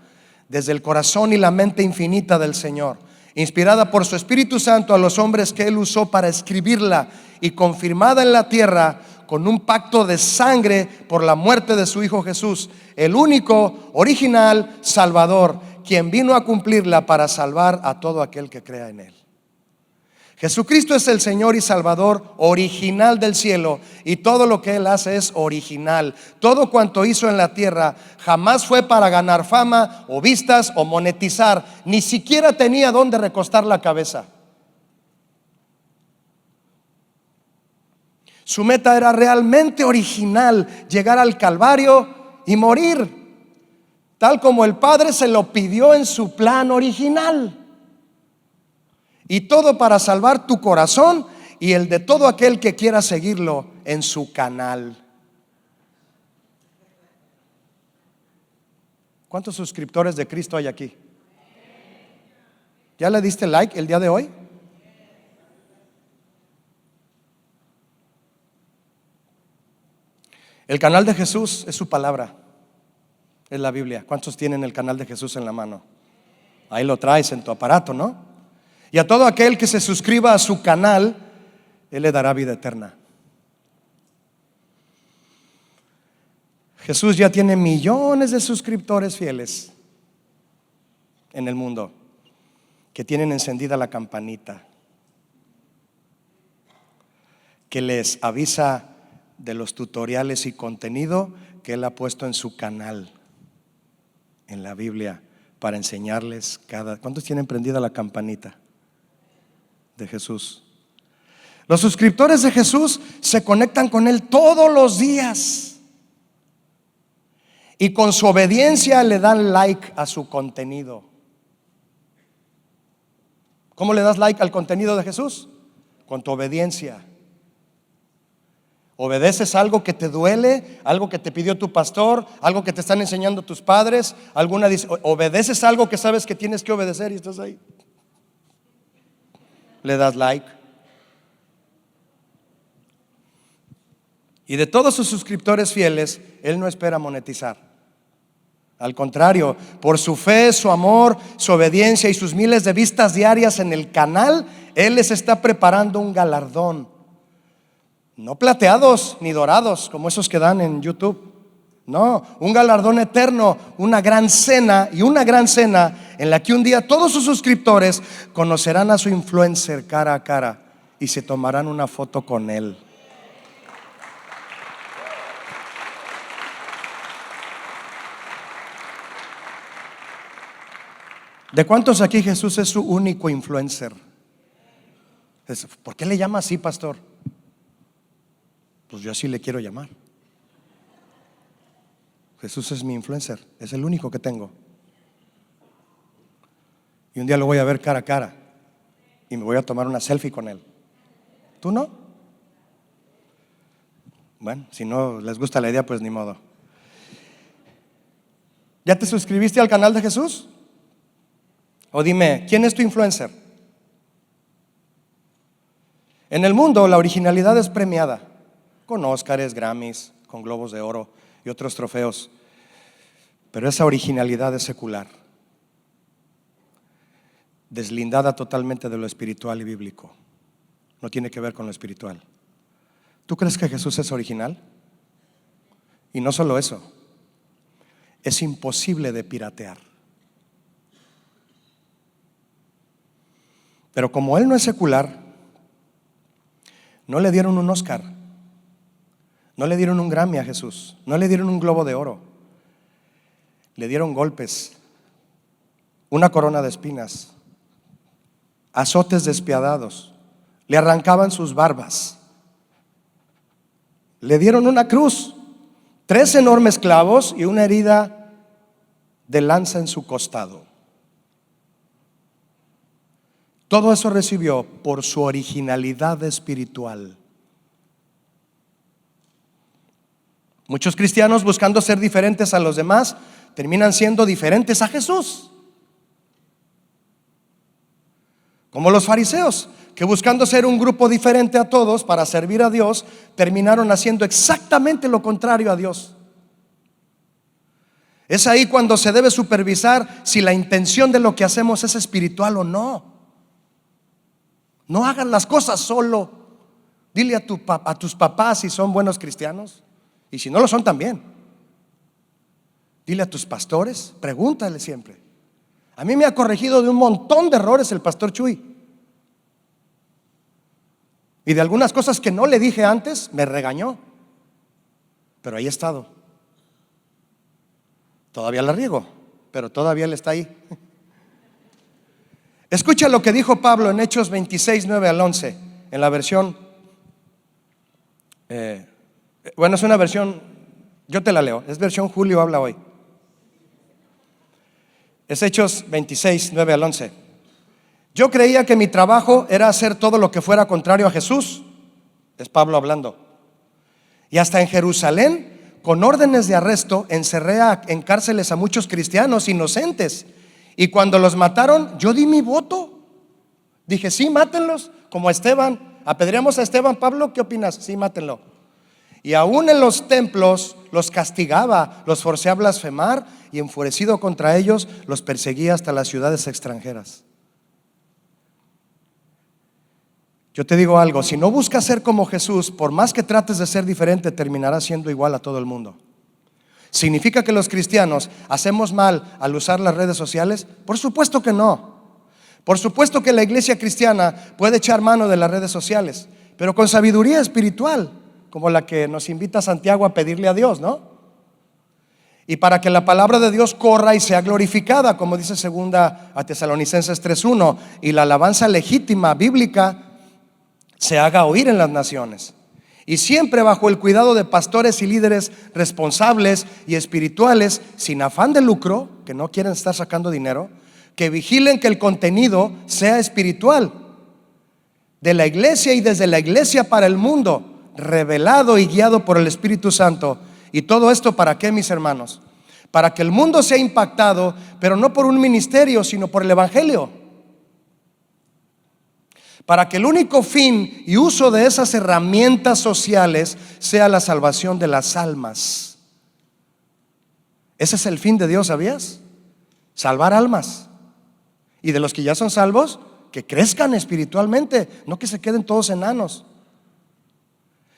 Speaker 1: desde el corazón y la mente infinita del Señor, inspirada por su Espíritu Santo a los hombres que Él usó para escribirla y confirmada en la tierra con un pacto de sangre por la muerte de su Hijo Jesús, el único, original Salvador, quien vino a cumplirla para salvar a todo aquel que crea en Él. Jesucristo es el Señor y Salvador original del cielo, y todo lo que Él hace es original. Todo cuanto hizo en la tierra jamás fue para ganar fama o vistas o monetizar. Ni siquiera tenía dónde recostar la cabeza. Su meta era realmente original: llegar al Calvario y morir, tal como el Padre se lo pidió en su plan original. Y todo para salvar tu corazón y el de todo aquel que quiera seguirlo en su canal. ¿Cuántos suscriptores de Cristo hay aquí? ¿Ya le diste like el día de hoy? El canal de Jesús es su palabra, es la Biblia. ¿Cuántos tienen el canal de Jesús en la mano? Ahí lo traes en tu aparato, ¿no? Y a todo aquel que se suscriba a su canal, Él le dará vida eterna. Jesús ya tiene millones de suscriptores fieles en el mundo que tienen encendida la campanita, que les avisa de los tutoriales y contenido que Él ha puesto en su canal, en la Biblia, para enseñarles ¿Cuántos tienen prendida la campanita de Jesús? Los suscriptores de Jesús se conectan con Él todos los días y con su obediencia le dan like a su contenido. ¿Cómo le das like al contenido de Jesús? Con tu obediencia. ¿Obedeces algo que te duele? ¿Algo que te pidió tu pastor? ¿Algo que te están enseñando tus padres? ¿Obedeces algo que sabes que tienes que obedecer y estás ahí? Le das like. Y de todos sus suscriptores fieles, Él no espera monetizar. Al contrario, por su fe, su amor, su obediencia y sus miles de vistas diarias en el canal, Él les está preparando un galardón. No plateados ni dorados como esos que dan en YouTube. No, un galardón eterno, una gran cena en la que un día todos sus suscriptores conocerán a su influencer cara a cara y se tomarán una foto con él. ¿De cuántos aquí Jesús es su único influencer? ¿Por qué le llama así, pastor? Pues yo así le quiero llamar. Jesús es mi influencer, es el único que tengo. Y un día lo voy a ver cara a cara y me voy a tomar una selfie con él. ¿Tú no? Bueno, si no les gusta la idea, pues ni modo. ¿Ya te suscribiste al canal de Jesús? O dime, ¿quién es tu influencer? En el mundo la originalidad es premiada con Óscares, Grammys, con Globos de Oro y otros trofeos. Pero esa originalidad es secular, deslindada totalmente de lo espiritual y bíblico. No tiene que ver con lo espiritual. ¿Tú crees que Jesús es original? Y no solo eso, es imposible de piratear. Pero como Él no es secular, no le dieron un Óscar, no le dieron un Grammy a Jesús, no le dieron un Globo de Oro, le dieron golpes, una corona de espinas, azotes despiadados, le arrancaban sus barbas, le dieron una cruz, 3 enormes clavos y una herida de lanza en su costado. Todo eso recibió por su originalidad espiritual. Muchos cristianos, buscando ser diferentes a los demás, terminan siendo diferentes a Jesús. Como los fariseos, que buscando ser un grupo diferente a todos para servir a Dios, terminaron haciendo exactamente lo contrario a Dios. Es ahí cuando se debe supervisar si la intención de lo que hacemos es espiritual o no. No hagan las cosas solo. Dile a tus papás si son buenos cristianos, y si no lo son también. Dile a tus pastores, pregúntale siempre. A mí me ha corregido de un montón de errores el pastor Chuy, y de algunas cosas que no le dije antes me regañó, pero ahí he estado. Todavía la riego, pero todavía él está ahí. Escucha lo que dijo Pablo en Hechos 26, 9 al 11, en la versión, es una versión, yo te la leo, es versión Julio habla hoy. Es Hechos 26, 9 al 11. Yo creía que mi trabajo era hacer todo lo que fuera contrario a Jesús, es Pablo hablando. Y hasta en Jerusalén, con órdenes de arresto, encerré en cárceles a muchos cristianos inocentes. Y cuando los mataron, yo di mi voto. Dije, sí, mátenlos, como a Esteban. Apedreamos a Esteban. Pablo, ¿qué opinas? Sí, mátenlo. Y aún en los templos los castigaba, los forcé a blasfemar, y enfurecido contra ellos los perseguía hasta las ciudades extranjeras. Yo te digo algo, si no buscas ser como Jesús, por más que trates de ser diferente, terminarás siendo igual a todo el mundo. ¿Significa que los cristianos hacemos mal al usar las redes sociales? Por supuesto que no. Por supuesto que la iglesia cristiana puede echar mano de las redes sociales, pero con sabiduría espiritual, como la que nos invita Santiago a pedirle a Dios, ¿no? Y para que la palabra de Dios corra y sea glorificada, como dice 2 Tesalonicenses 3:1, y la alabanza legítima bíblica se haga oír en las naciones, y siempre bajo el cuidado de pastores y líderes responsables y espirituales, sin afán de lucro, que no quieren estar sacando dinero, que vigilen que el contenido sea espiritual, de la iglesia y desde la iglesia para el mundo, revelado y guiado por el Espíritu Santo. ¿Y todo esto para qué, mis hermanos? Para que el mundo sea impactado, pero no por un ministerio, sino por el Evangelio. Para que el único fin y uso de esas herramientas sociales sea la salvación de las almas. Ese es el fin de Dios, ¿sabías? Salvar almas. Y de los que ya son salvos, que crezcan espiritualmente, no que se queden todos enanos.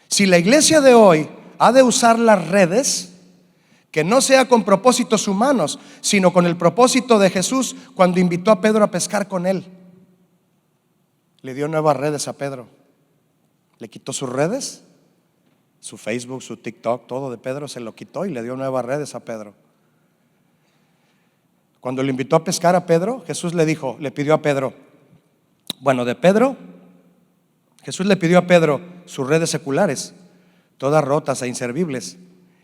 Speaker 1: Si la iglesia de hoy ha de usar las redes, que no sea con propósitos humanos, sino con el propósito de Jesús cuando invitó a Pedro a pescar con él. Le dio nuevas redes a Pedro. Le quitó sus redes, su Facebook, su TikTok, todo de Pedro se lo quitó y le dio nuevas redes a Pedro. Cuando le invitó a pescar a Pedro, Jesús le pidió a Pedro, Jesús le pidió a Pedro sus redes seculares, todas rotas e inservibles,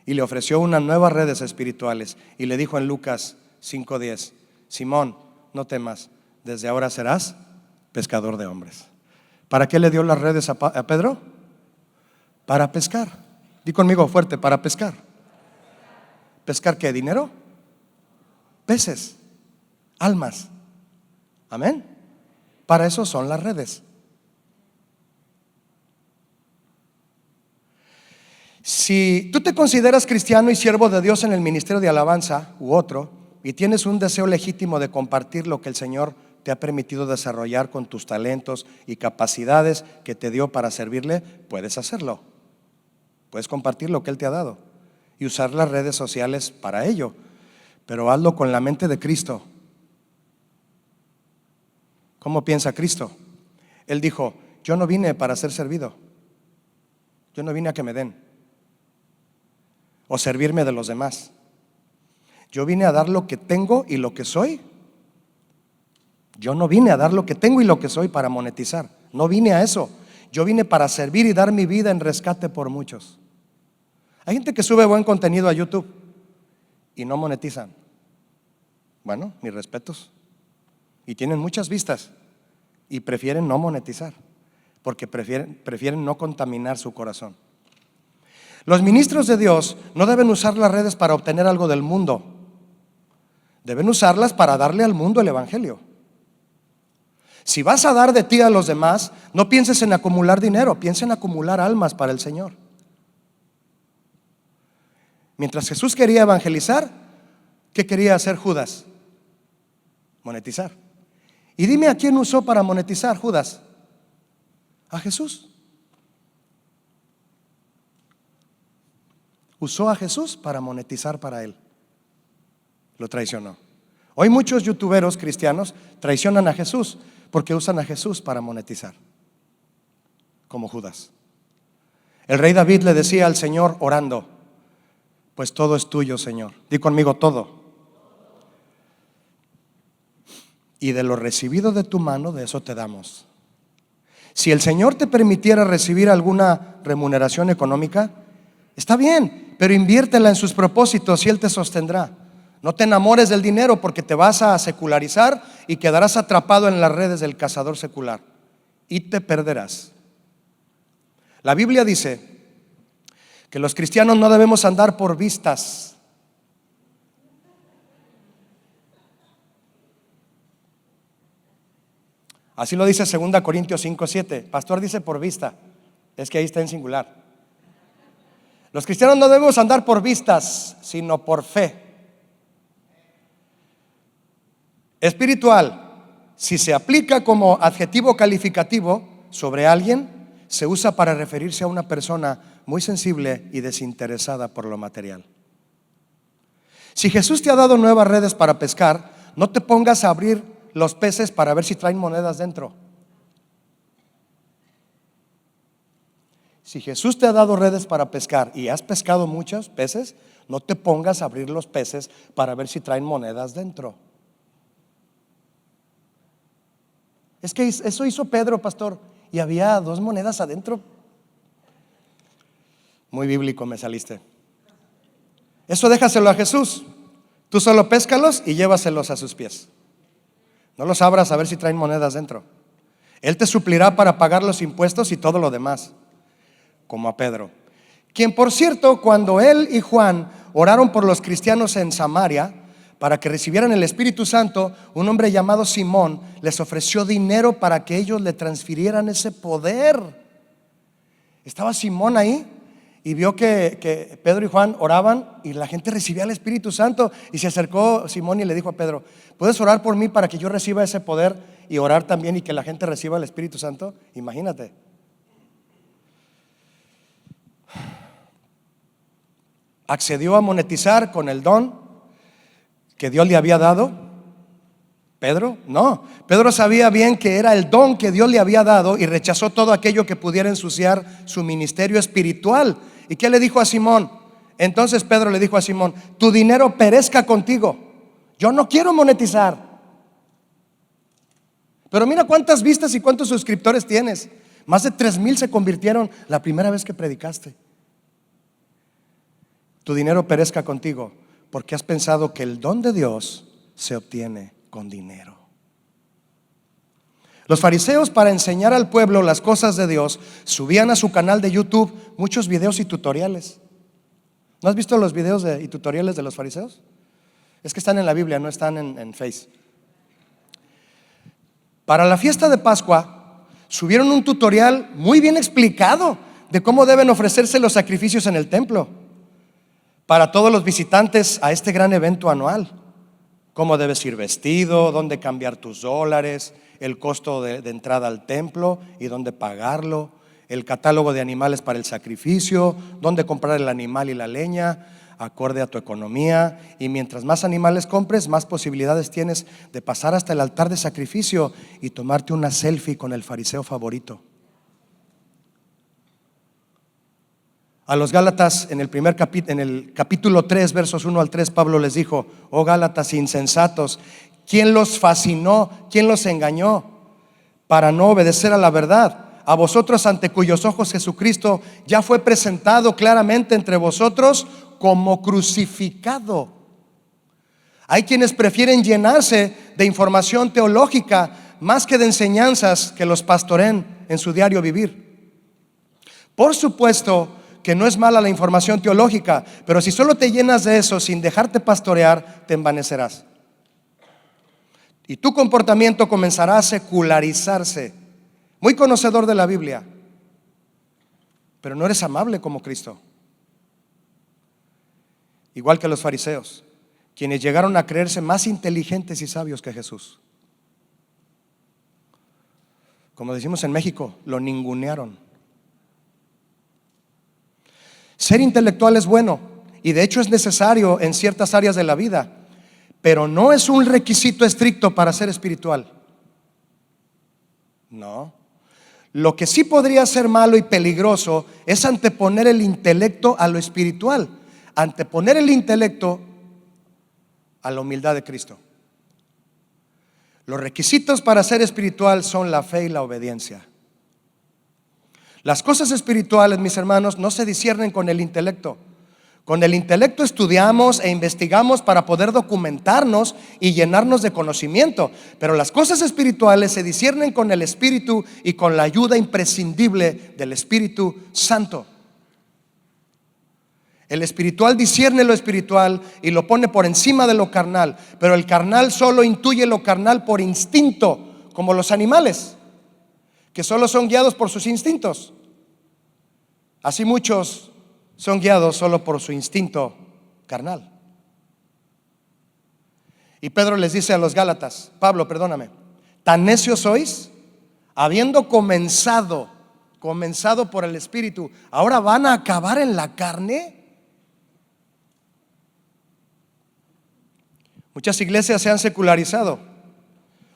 Speaker 1: y le ofreció unas nuevas redes espirituales. Y le dijo en Lucas 5:10: Simón, no temas, desde ahora serás pescador de hombres. ¿Para qué le dio las redes a Pedro? Para pescar. Di conmigo fuerte: para pescar. ¿Pescar qué? ¿Dinero? Peces, almas. Amén. Para eso son las redes. Si tú te consideras cristiano y siervo de Dios en el ministerio de alabanza u otro, y tienes un deseo legítimo de compartir lo que el Señor te ha permitido desarrollar con tus talentos y capacidades que te dio para servirle, puedes hacerlo. Puedes compartir lo que Él te ha dado y usar las redes sociales para ello, pero hazlo con la mente de Cristo. ¿Cómo piensa Cristo? Él dijo: yo no vine para ser servido, yo no vine a que me den o servirme de los demás. Yo vine a dar lo que tengo y lo que soy. Yo no vine a dar lo que tengo y lo que soy para monetizar. No vine a eso. Yo vine para servir y dar mi vida en rescate por muchos. Hay gente que sube buen contenido a YouTube y no monetizan. Bueno, mis respetos. Y tienen muchas vistas y prefieren no monetizar, porque prefieren no contaminar su corazón. Los ministros de Dios no deben usar las redes para obtener algo del mundo. Deben usarlas para darle al mundo el evangelio. Si vas a dar de ti a los demás, no pienses en acumular dinero, piensa en acumular almas para el Señor. Mientras Jesús quería evangelizar, ¿qué quería hacer Judas? Monetizar. Y dime, ¿a quién usó para monetizar Judas? A Jesús. Usó a Jesús para monetizar para él. Lo traicionó. Hoy muchos youtuberos cristianos traicionan a Jesús porque usan a Jesús para monetizar, como Judas. El rey David le decía al Señor orando: pues todo es tuyo, Señor. Di conmigo: todo. Y de lo recibido de tu mano, de eso te damos. Si el Señor te permitiera recibir alguna remuneración económica, está bien, pero inviértela en sus propósitos y Él te sostendrá. No te enamores del dinero, porque te vas a secularizar y quedarás atrapado en las redes del cazador secular y te perderás. La Biblia dice que los cristianos no debemos andar por vistas. Así lo dice 2 Corintios 5:7. Pastor dice por vista, es que ahí está en singular. Los cristianos no debemos andar por vistas, sino por fe. Espiritual, si se aplica como adjetivo calificativo sobre alguien, se usa para referirse a una persona muy sensible y desinteresada por lo material. Si Jesús te ha dado nuevas redes para pescar, no te pongas a abrir los peces para ver si traen monedas dentro. Si Jesús te ha dado redes para pescar y has pescado muchos peces, no te pongas a abrir los peces para ver si traen monedas dentro. Es que eso hizo Pedro, pastor, y había 2 monedas adentro. Muy bíblico me saliste. Eso déjaselo a Jesús. Tú solo péscalos y llévaselos a sus pies. No los abras a ver si traen monedas dentro. Él te suplirá para pagar los impuestos y todo lo demás. Como a Pedro, quien por cierto, cuando él y Juan oraron por los cristianos en Samaria para que recibieran el Espíritu Santo, un hombre llamado Simón les ofreció dinero para que ellos le transfirieran ese poder. Estaba Simón ahí y vio que Pedro y Juan oraban y la gente recibía el Espíritu Santo, y se acercó Simón y le dijo a Pedro: ¿puedes orar por mí para que yo reciba ese poder y orar también y que la gente reciba el Espíritu Santo? Imagínate. Accedió a monetizar con el don que Dios le había dado. Pedro, no. Pedro sabía bien que era el don que Dios le había dado y rechazó todo aquello que pudiera ensuciar su ministerio espiritual. ¿Y qué le dijo a Simón? Entonces Pedro le dijo a Simón: tu dinero perezca contigo, yo no quiero monetizar. Pero mira cuántas vistas y cuántos suscriptores tienes. Más de 3,000 se convirtieron la primera vez que predicaste. Tu dinero perezca contigo porque has pensado que el don de Dios se obtiene con dinero. Los fariseos, para enseñar al pueblo las cosas de Dios, subían a su canal de YouTube muchos videos y tutoriales. ¿No has visto los videos y tutoriales de los fariseos? Es que están en la Biblia, no están en Face. Para la fiesta de Pascua subieron un tutorial muy bien explicado de cómo deben ofrecerse los sacrificios en el templo para todos los visitantes a este gran evento anual. Cómo debes ir vestido, dónde cambiar tus dólares, el costo de entrada al templo y dónde pagarlo, el catálogo de animales para el sacrificio, dónde comprar el animal y la leña acorde a tu economía, y mientras más animales compres, más posibilidades tienes de pasar hasta el altar de sacrificio y tomarte una selfie con el fariseo favorito. A los Gálatas en el capítulo 3, versos 1 al 3, Pablo les dijo: oh Gálatas insensatos, ¿quién los fascinó? ¿Quién los engañó para no obedecer a la verdad? A vosotros, ante cuyos ojos Jesucristo ya fue presentado claramente entre vosotros como crucificado. Hay quienes prefieren llenarse de información teológica más que de enseñanzas que los pastoreen en su diario vivir. Por supuesto que no es mala la información teológica, pero si solo te llenas de eso sin dejarte pastorear, te envanecerás. Y tu comportamiento comenzará a secularizarse. Muy conocedor de la Biblia, pero no eres amable como Cristo. Igual que los fariseos, quienes llegaron a creerse más inteligentes y sabios que Jesús. Como decimos en México, lo ningunearon. Ser intelectual es bueno y de hecho es necesario en ciertas áreas de la vida, pero no es un requisito estricto para ser espiritual. No. Lo que sí podría ser malo y peligroso es anteponer el intelecto a lo espiritual, anteponer el intelecto a la humildad de Cristo. Los requisitos para ser espiritual son la fe y la obediencia. Las cosas espirituales, mis hermanos, no se disciernen con el intelecto. Con el intelecto estudiamos e investigamos para poder documentarnos y llenarnos de conocimiento, pero las cosas espirituales se disciernen con el Espíritu y con la ayuda imprescindible del Espíritu Santo. El espiritual discierne lo espiritual y lo pone por encima de lo carnal, pero el carnal solo intuye lo carnal por instinto, como los animales, que solo son guiados por sus instintos. Así muchos son guiados solo por su instinto carnal. Y Pedro les dice a los Gálatas: Pablo, perdóname, tan necios sois, habiendo comenzado por el Espíritu, ¿ahora van a acabar en la carne? Muchas iglesias se han secularizado.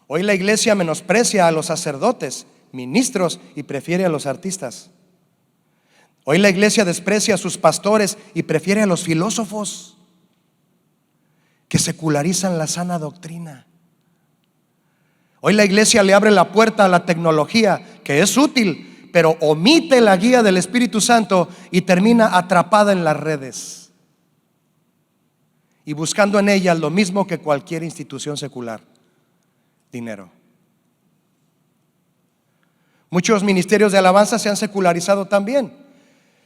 Speaker 1: Hoy la iglesia menosprecia a los sacerdotes, ministros y prefiere a los artistas. Hoy la iglesia desprecia a sus pastores y prefiere a los filósofos que secularizan la sana doctrina. Hoy la iglesia le abre la puerta a la tecnología, que es útil, pero omite la guía del Espíritu Santo y termina atrapada en las redes y buscando en ellas lo mismo que cualquier institución secular: dinero. Muchos ministerios de alabanza se han secularizado también,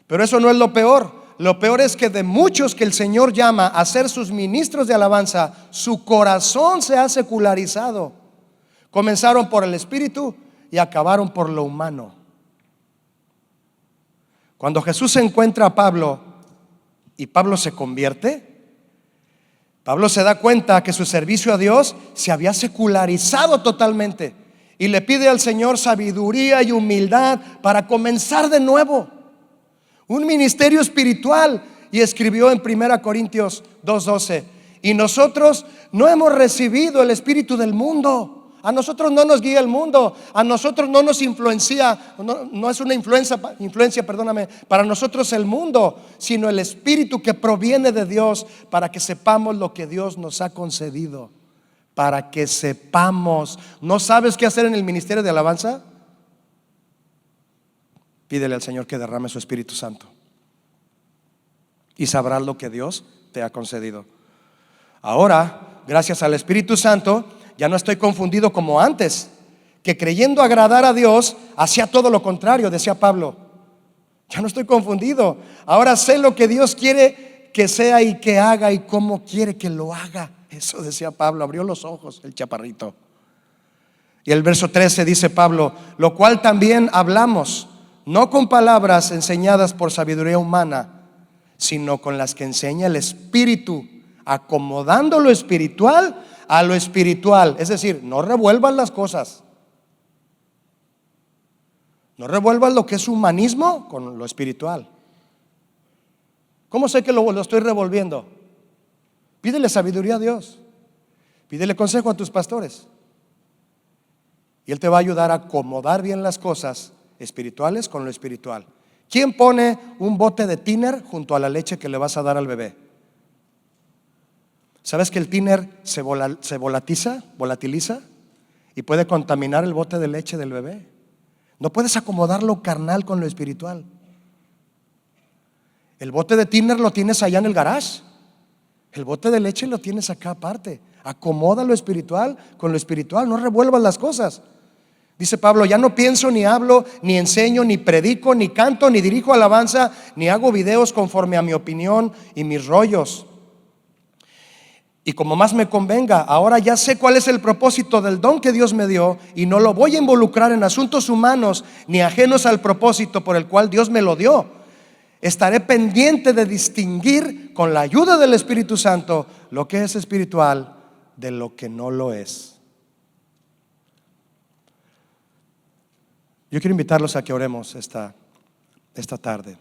Speaker 1: pero eso no es lo peor. Lo peor es que de muchos que el Señor llama a ser sus ministros de alabanza, su corazón se ha secularizado. Comenzaron por el espíritu y acabaron por lo humano. Cuando Jesús encuentra a Pablo y Pablo se convierte, Pablo se da cuenta que su servicio a Dios se había secularizado totalmente y le pide al Señor sabiduría y humildad para comenzar de nuevo un ministerio espiritual. Y escribió en 1 Corintios 2:12: y nosotros no hemos recibido el espíritu del mundo. A nosotros no nos guía el mundo, a nosotros no nos influencia, no es una influencia, perdóname, para nosotros el mundo, sino el espíritu que proviene de Dios, para que sepamos lo que Dios nos ha concedido. Para que sepamos. ¿No sabes qué hacer en el ministerio de alabanza? Pídele al Señor que derrame su Espíritu Santo y sabrás lo que Dios te ha concedido. Ahora, gracias al Espíritu Santo, ya no estoy confundido como antes, que creyendo agradar a Dios hacía todo lo contrario, decía Pablo. Ya no estoy confundido. Ahora sé lo que Dios quiere que sea y que haga y cómo quiere que lo haga. Eso decía Pablo, abrió los ojos el chaparrito. Y el verso 13 dice Pablo: lo cual también hablamos, no con palabras enseñadas por sabiduría humana, sino con las que enseña el Espíritu, acomodando lo espiritual a lo espiritual. Es decir, no revuelvas las cosas. No revuelvas lo que es humanismo con lo espiritual. ¿Cómo sé que lo estoy revolviendo? Pídele sabiduría a Dios. Pídele consejo a tus pastores. Y Él te va a ayudar a acomodar bien las cosas espirituales con lo espiritual. ¿Quién pone un bote de tiner junto a la leche que le vas a dar al bebé? ¿Sabes que el tiner se volatiliza y puede contaminar el bote de leche del bebé? No puedes acomodar lo carnal con lo espiritual. El bote de tiner lo tienes allá en el garage. El bote de leche lo tienes acá aparte. Acomoda lo espiritual con lo espiritual, no revuelvas las cosas. Dice Pablo: ya no pienso, ni hablo, ni enseño, ni predico, ni canto, ni dirijo alabanza, ni hago videos conforme a mi opinión y mis rollos, y como más me convenga. Ahora ya sé cuál es el propósito del don que Dios me dio, y no lo voy a involucrar en asuntos humanos ni ajenos al propósito por el cual Dios me lo dio. Estaré pendiente de distinguir con la ayuda del Espíritu Santo lo que es espiritual de lo que no lo es. Yo quiero invitarlos a que oremos esta tarde.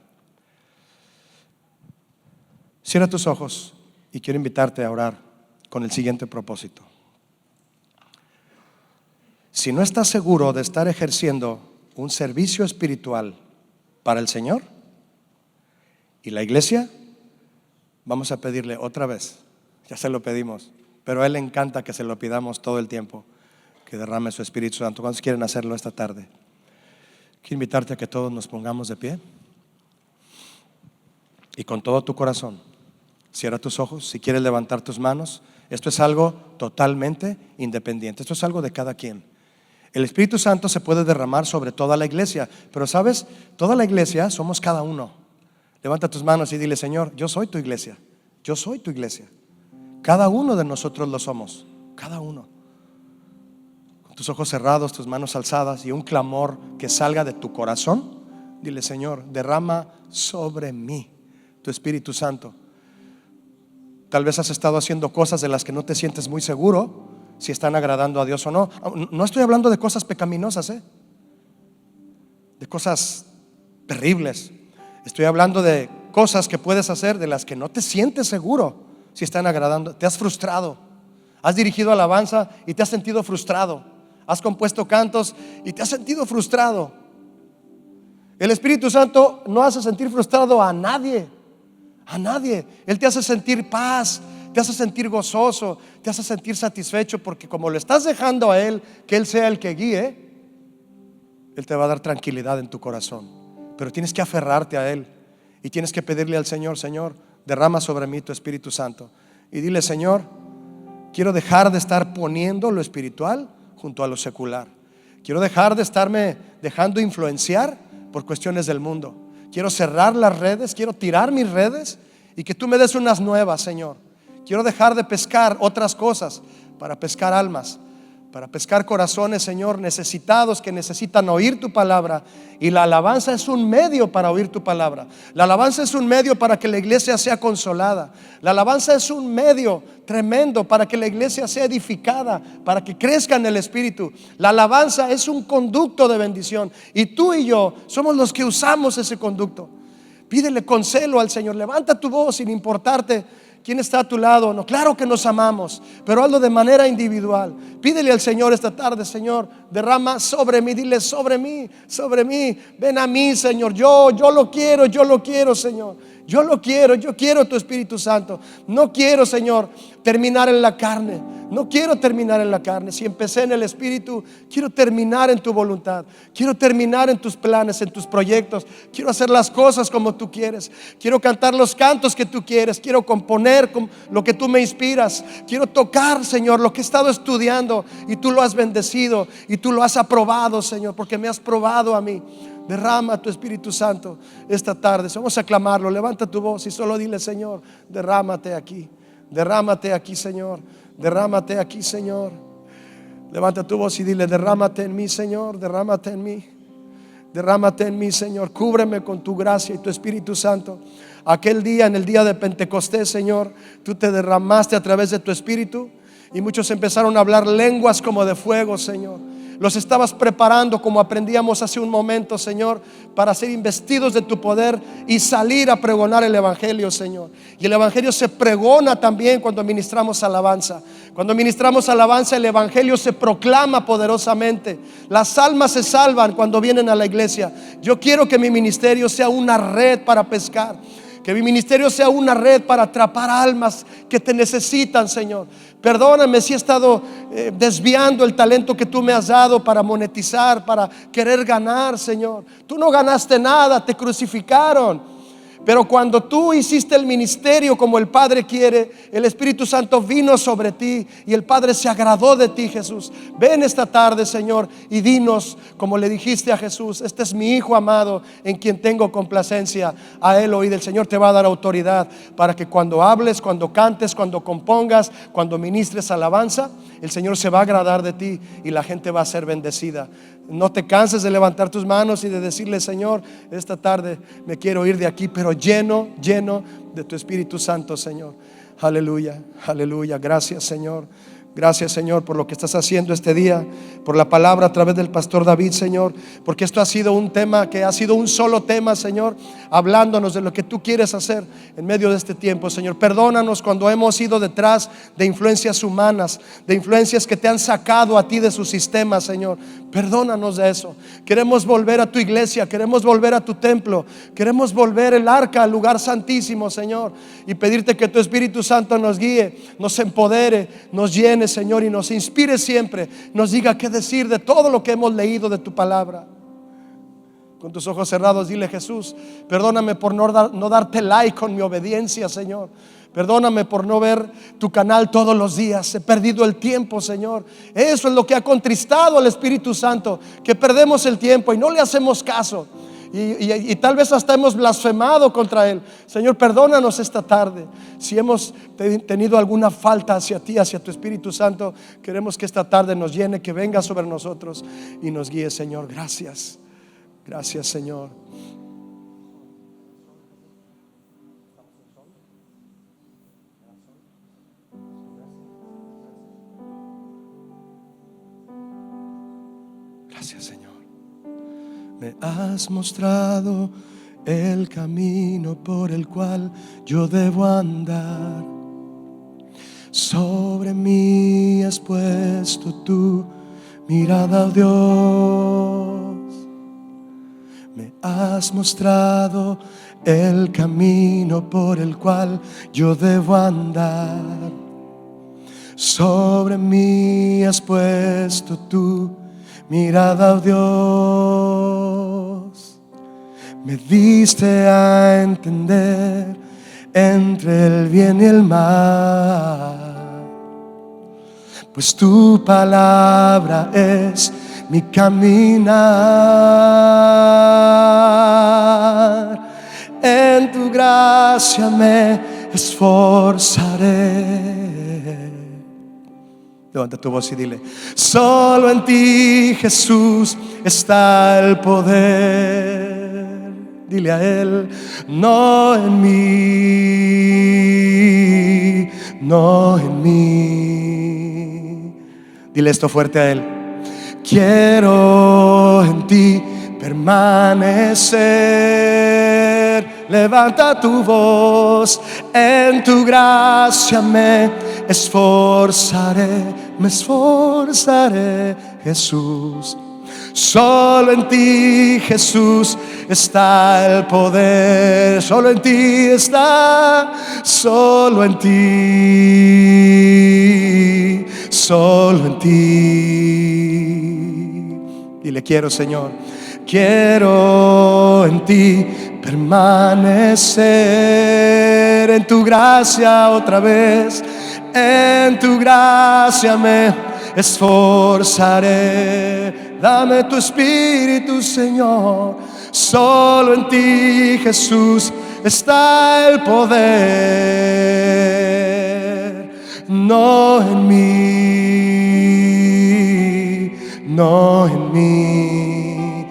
Speaker 1: Cierra tus ojos y quiero invitarte a orar con el siguiente propósito. Si no estás seguro de estar ejerciendo un servicio espiritual para el Señor y la iglesia, vamos a pedirle otra vez. Ya se lo pedimos, pero a Él le encanta que se lo pidamos todo el tiempo, que derrame su Espíritu Santo. ¿Cuántos quieren hacerlo esta tarde? Quiero invitarte a que todos nos pongamos de pie y con todo tu corazón cierra tus ojos. Si quieres levantar tus manos, esto es algo totalmente independiente. Esto es algo de cada quien. El Espíritu Santo se puede derramar sobre toda la iglesia, pero sabes, toda la iglesia somos cada uno. Levanta tus manos y dile: Señor, yo soy tu iglesia. Yo soy tu iglesia. Cada uno de nosotros lo somos. Cada uno. Con tus ojos cerrados, tus manos alzadas y un clamor que salga de tu corazón, dile: Señor, derrama sobre mí tu Espíritu Santo. Tal vez has estado haciendo cosas de las que no te sientes muy seguro si están agradando a Dios o no. No estoy hablando de cosas pecaminosas, de cosas terribles. Estoy hablando de cosas que puedes hacer de las que no te sientes seguro si están agradando. Te has frustrado. Has dirigido alabanza y te has sentido frustrado. Has compuesto cantos y te has sentido frustrado. El Espíritu Santo no hace sentir frustrado a nadie. A nadie. Él te hace sentir paz, te hace sentir gozoso, te hace sentir satisfecho, porque como lo estás dejando a Él, que Él sea el que guíe, Él te va a dar tranquilidad en tu corazón. Pero tienes que aferrarte a Él y tienes que pedirle al Señor: Señor, derrama sobre mí tu Espíritu Santo. Y dile: Señor, quiero dejar de estar poniendo lo espiritual junto a lo secular. Quiero dejar de estarme dejando influenciar por cuestiones del mundo. Quiero cerrar las redes, quiero tirar mis redes y que tú me des unas nuevas, Señor. Quiero dejar de pescar otras cosas para pescar almas, para pescar corazones, Señor, necesitados, que necesitan oír tu palabra. Y la alabanza es un medio para oír tu palabra. La alabanza es un medio para que la iglesia sea consolada. La alabanza es un medio tremendo para que la iglesia sea edificada, para que crezca en el Espíritu. La alabanza es un conducto de bendición, y tú y yo somos los que usamos ese conducto. Pídele consuelo al Señor. Levanta tu voz sin importarte quién está a tu lado. No, claro que nos amamos, pero hazlo de manera individual. Pídele al Señor esta tarde: Señor, derrama sobre mí. Dile: sobre mí, ven a mí, Señor. Yo lo quiero, Señor. Yo quiero tu Espíritu Santo. No quiero, Señor, terminar en la carne. No quiero terminar en la carne. Si empecé en el Espíritu, quiero terminar en tu voluntad. Quiero terminar en tus planes, en tus proyectos. Quiero hacer las cosas como tú quieres. Quiero cantar los cantos que tú quieres. Quiero componer lo que tú me inspiras. Quiero tocar, Señor, lo que he estado estudiando y tú lo has bendecido y tú lo has aprobado, Señor, porque me has probado a mí. Derrama tu Espíritu Santo esta tarde. Vamos a clamarlo. Levanta tu voz y solo dile: Señor, derrámate aquí. Derrámate aquí, Señor. Derrámate aquí, Señor. Levanta tu voz y dile: derrámate en mí, Señor. Derrámate en mí. Derrámate en mí, Señor. Cúbreme con tu gracia y tu Espíritu Santo. Aquel día, en el día de Pentecostés, Señor, tú te derramaste a través de tu Espíritu y muchos empezaron a hablar lenguas como de fuego, Señor. Los estabas preparando, como aprendíamos hace un momento, Señor, para ser investidos de tu poder y salir a pregonar el Evangelio, Señor. Y el Evangelio se pregona también cuando ministramos alabanza. Cuando ministramos alabanza, el Evangelio se proclama poderosamente. Las almas se salvan cuando vienen a la iglesia. Yo quiero que mi ministerio sea una red para pescar. Que mi ministerio sea una red para atrapar almas que te necesitan, Señor. Perdóname si he estado desviando el talento que tú me has dado para monetizar, para querer ganar, Señor. Tú no ganaste nada, te crucificaron. Pero cuando tú hiciste el ministerio como el Padre quiere, el Espíritu Santo vino sobre ti y el Padre se agradó de ti, Jesús. Ven esta tarde, Señor, y dinos como le dijiste a Jesús: este es mi Hijo amado en quien tengo complacencia. A Él oíd. El Señor te va a dar autoridad para que cuando hables, cuando cantes, cuando compongas, cuando ministres alabanza, el Señor se va a agradar de ti y la gente va a ser bendecida. No te canses de levantar tus manos y de decirle: Señor, esta tarde me quiero ir de aquí, pero lleno de tu Espíritu Santo, Señor. Aleluya, aleluya. Gracias, Señor. Gracias, Señor, por lo que estás haciendo este día, por la palabra a través del pastor David, Señor, porque esto ha sido un tema que ha sido un solo tema, Señor, hablándonos de lo que tú quieres hacer en medio de este tiempo, Señor. Perdónanos cuando hemos ido detrás de influencias humanas, de influencias que te han sacado a ti de su sistema, Señor. Perdónanos de eso. Queremos volver a tu iglesia, queremos volver a tu templo, queremos volver el arca al lugar santísimo, Señor, y pedirte que tu Espíritu Santo nos guíe, nos empodere, nos llene, Señor, y nos inspire siempre, nos diga qué decir de todo lo que hemos leído de tu palabra. Con tus ojos cerrados dile: Jesús, perdóname por no darte like con mi obediencia, Señor. Perdóname por no ver tu canal todos los días. He perdido el tiempo, Señor. Eso es lo que ha contristado al Espíritu Santo, que perdemos el tiempo y no le hacemos caso. Y tal vez hasta hemos blasfemado contra Él. Señor, perdónanos esta tarde. Si hemos tenido alguna falta hacia ti, hacia tu Espíritu Santo, queremos que esta tarde nos llene, que venga sobre nosotros y nos guíe, Señor. Gracias. Gracias, Señor. Gracias, Señor. Me has mostrado el camino por el cual yo debo andar. Sobre mí has puesto tu mirada, oh Dios. Me has mostrado el camino por el cual yo debo andar. Sobre mí has puesto tu mirada, oh Dios. Me diste a entender entre el bien y el mal, pues tu palabra es mi caminar. En tu gracia me esforzaré. Levanta tu voz y dile: solo en ti, Jesús, está el poder. Dile a Él: no en mí, no en mí. Dile esto fuerte a Él: quiero en ti permanecer. Levanta tu voz. En tu gracia me esforzaré, Jesús. Solo en ti, Jesús, está el poder. Solo en ti está, solo en ti, solo en ti. Dile: quiero, Señor, quiero en ti permanecer. En tu gracia otra vez, en tu gracia me esforzaré. Dame tu espíritu, Señor. Solo en ti, Jesús, está el poder. No en mí, no en mí.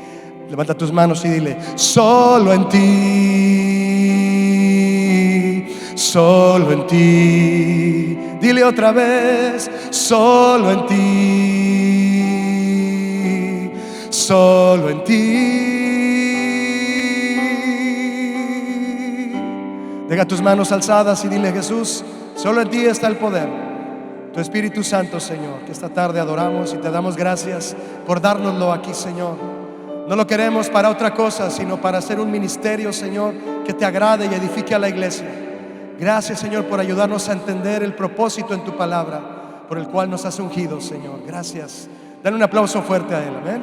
Speaker 1: Levanta tus manos y dile: solo en ti, solo en ti. Dile otra vez: solo en ti, solo en ti. Deja tus manos alzadas y dile: Jesús, solo en ti está el poder. Tu Espíritu Santo, Señor, que esta tarde adoramos y te damos gracias por dárnoslo aquí, Señor. No lo queremos para otra cosa, sino para hacer un ministerio, Señor, que te agrade y edifique a la iglesia. Gracias, Señor, por ayudarnos a entender el propósito en tu palabra, por el cual nos has ungido, Señor. Gracias. Dale un aplauso fuerte a Él. Amén.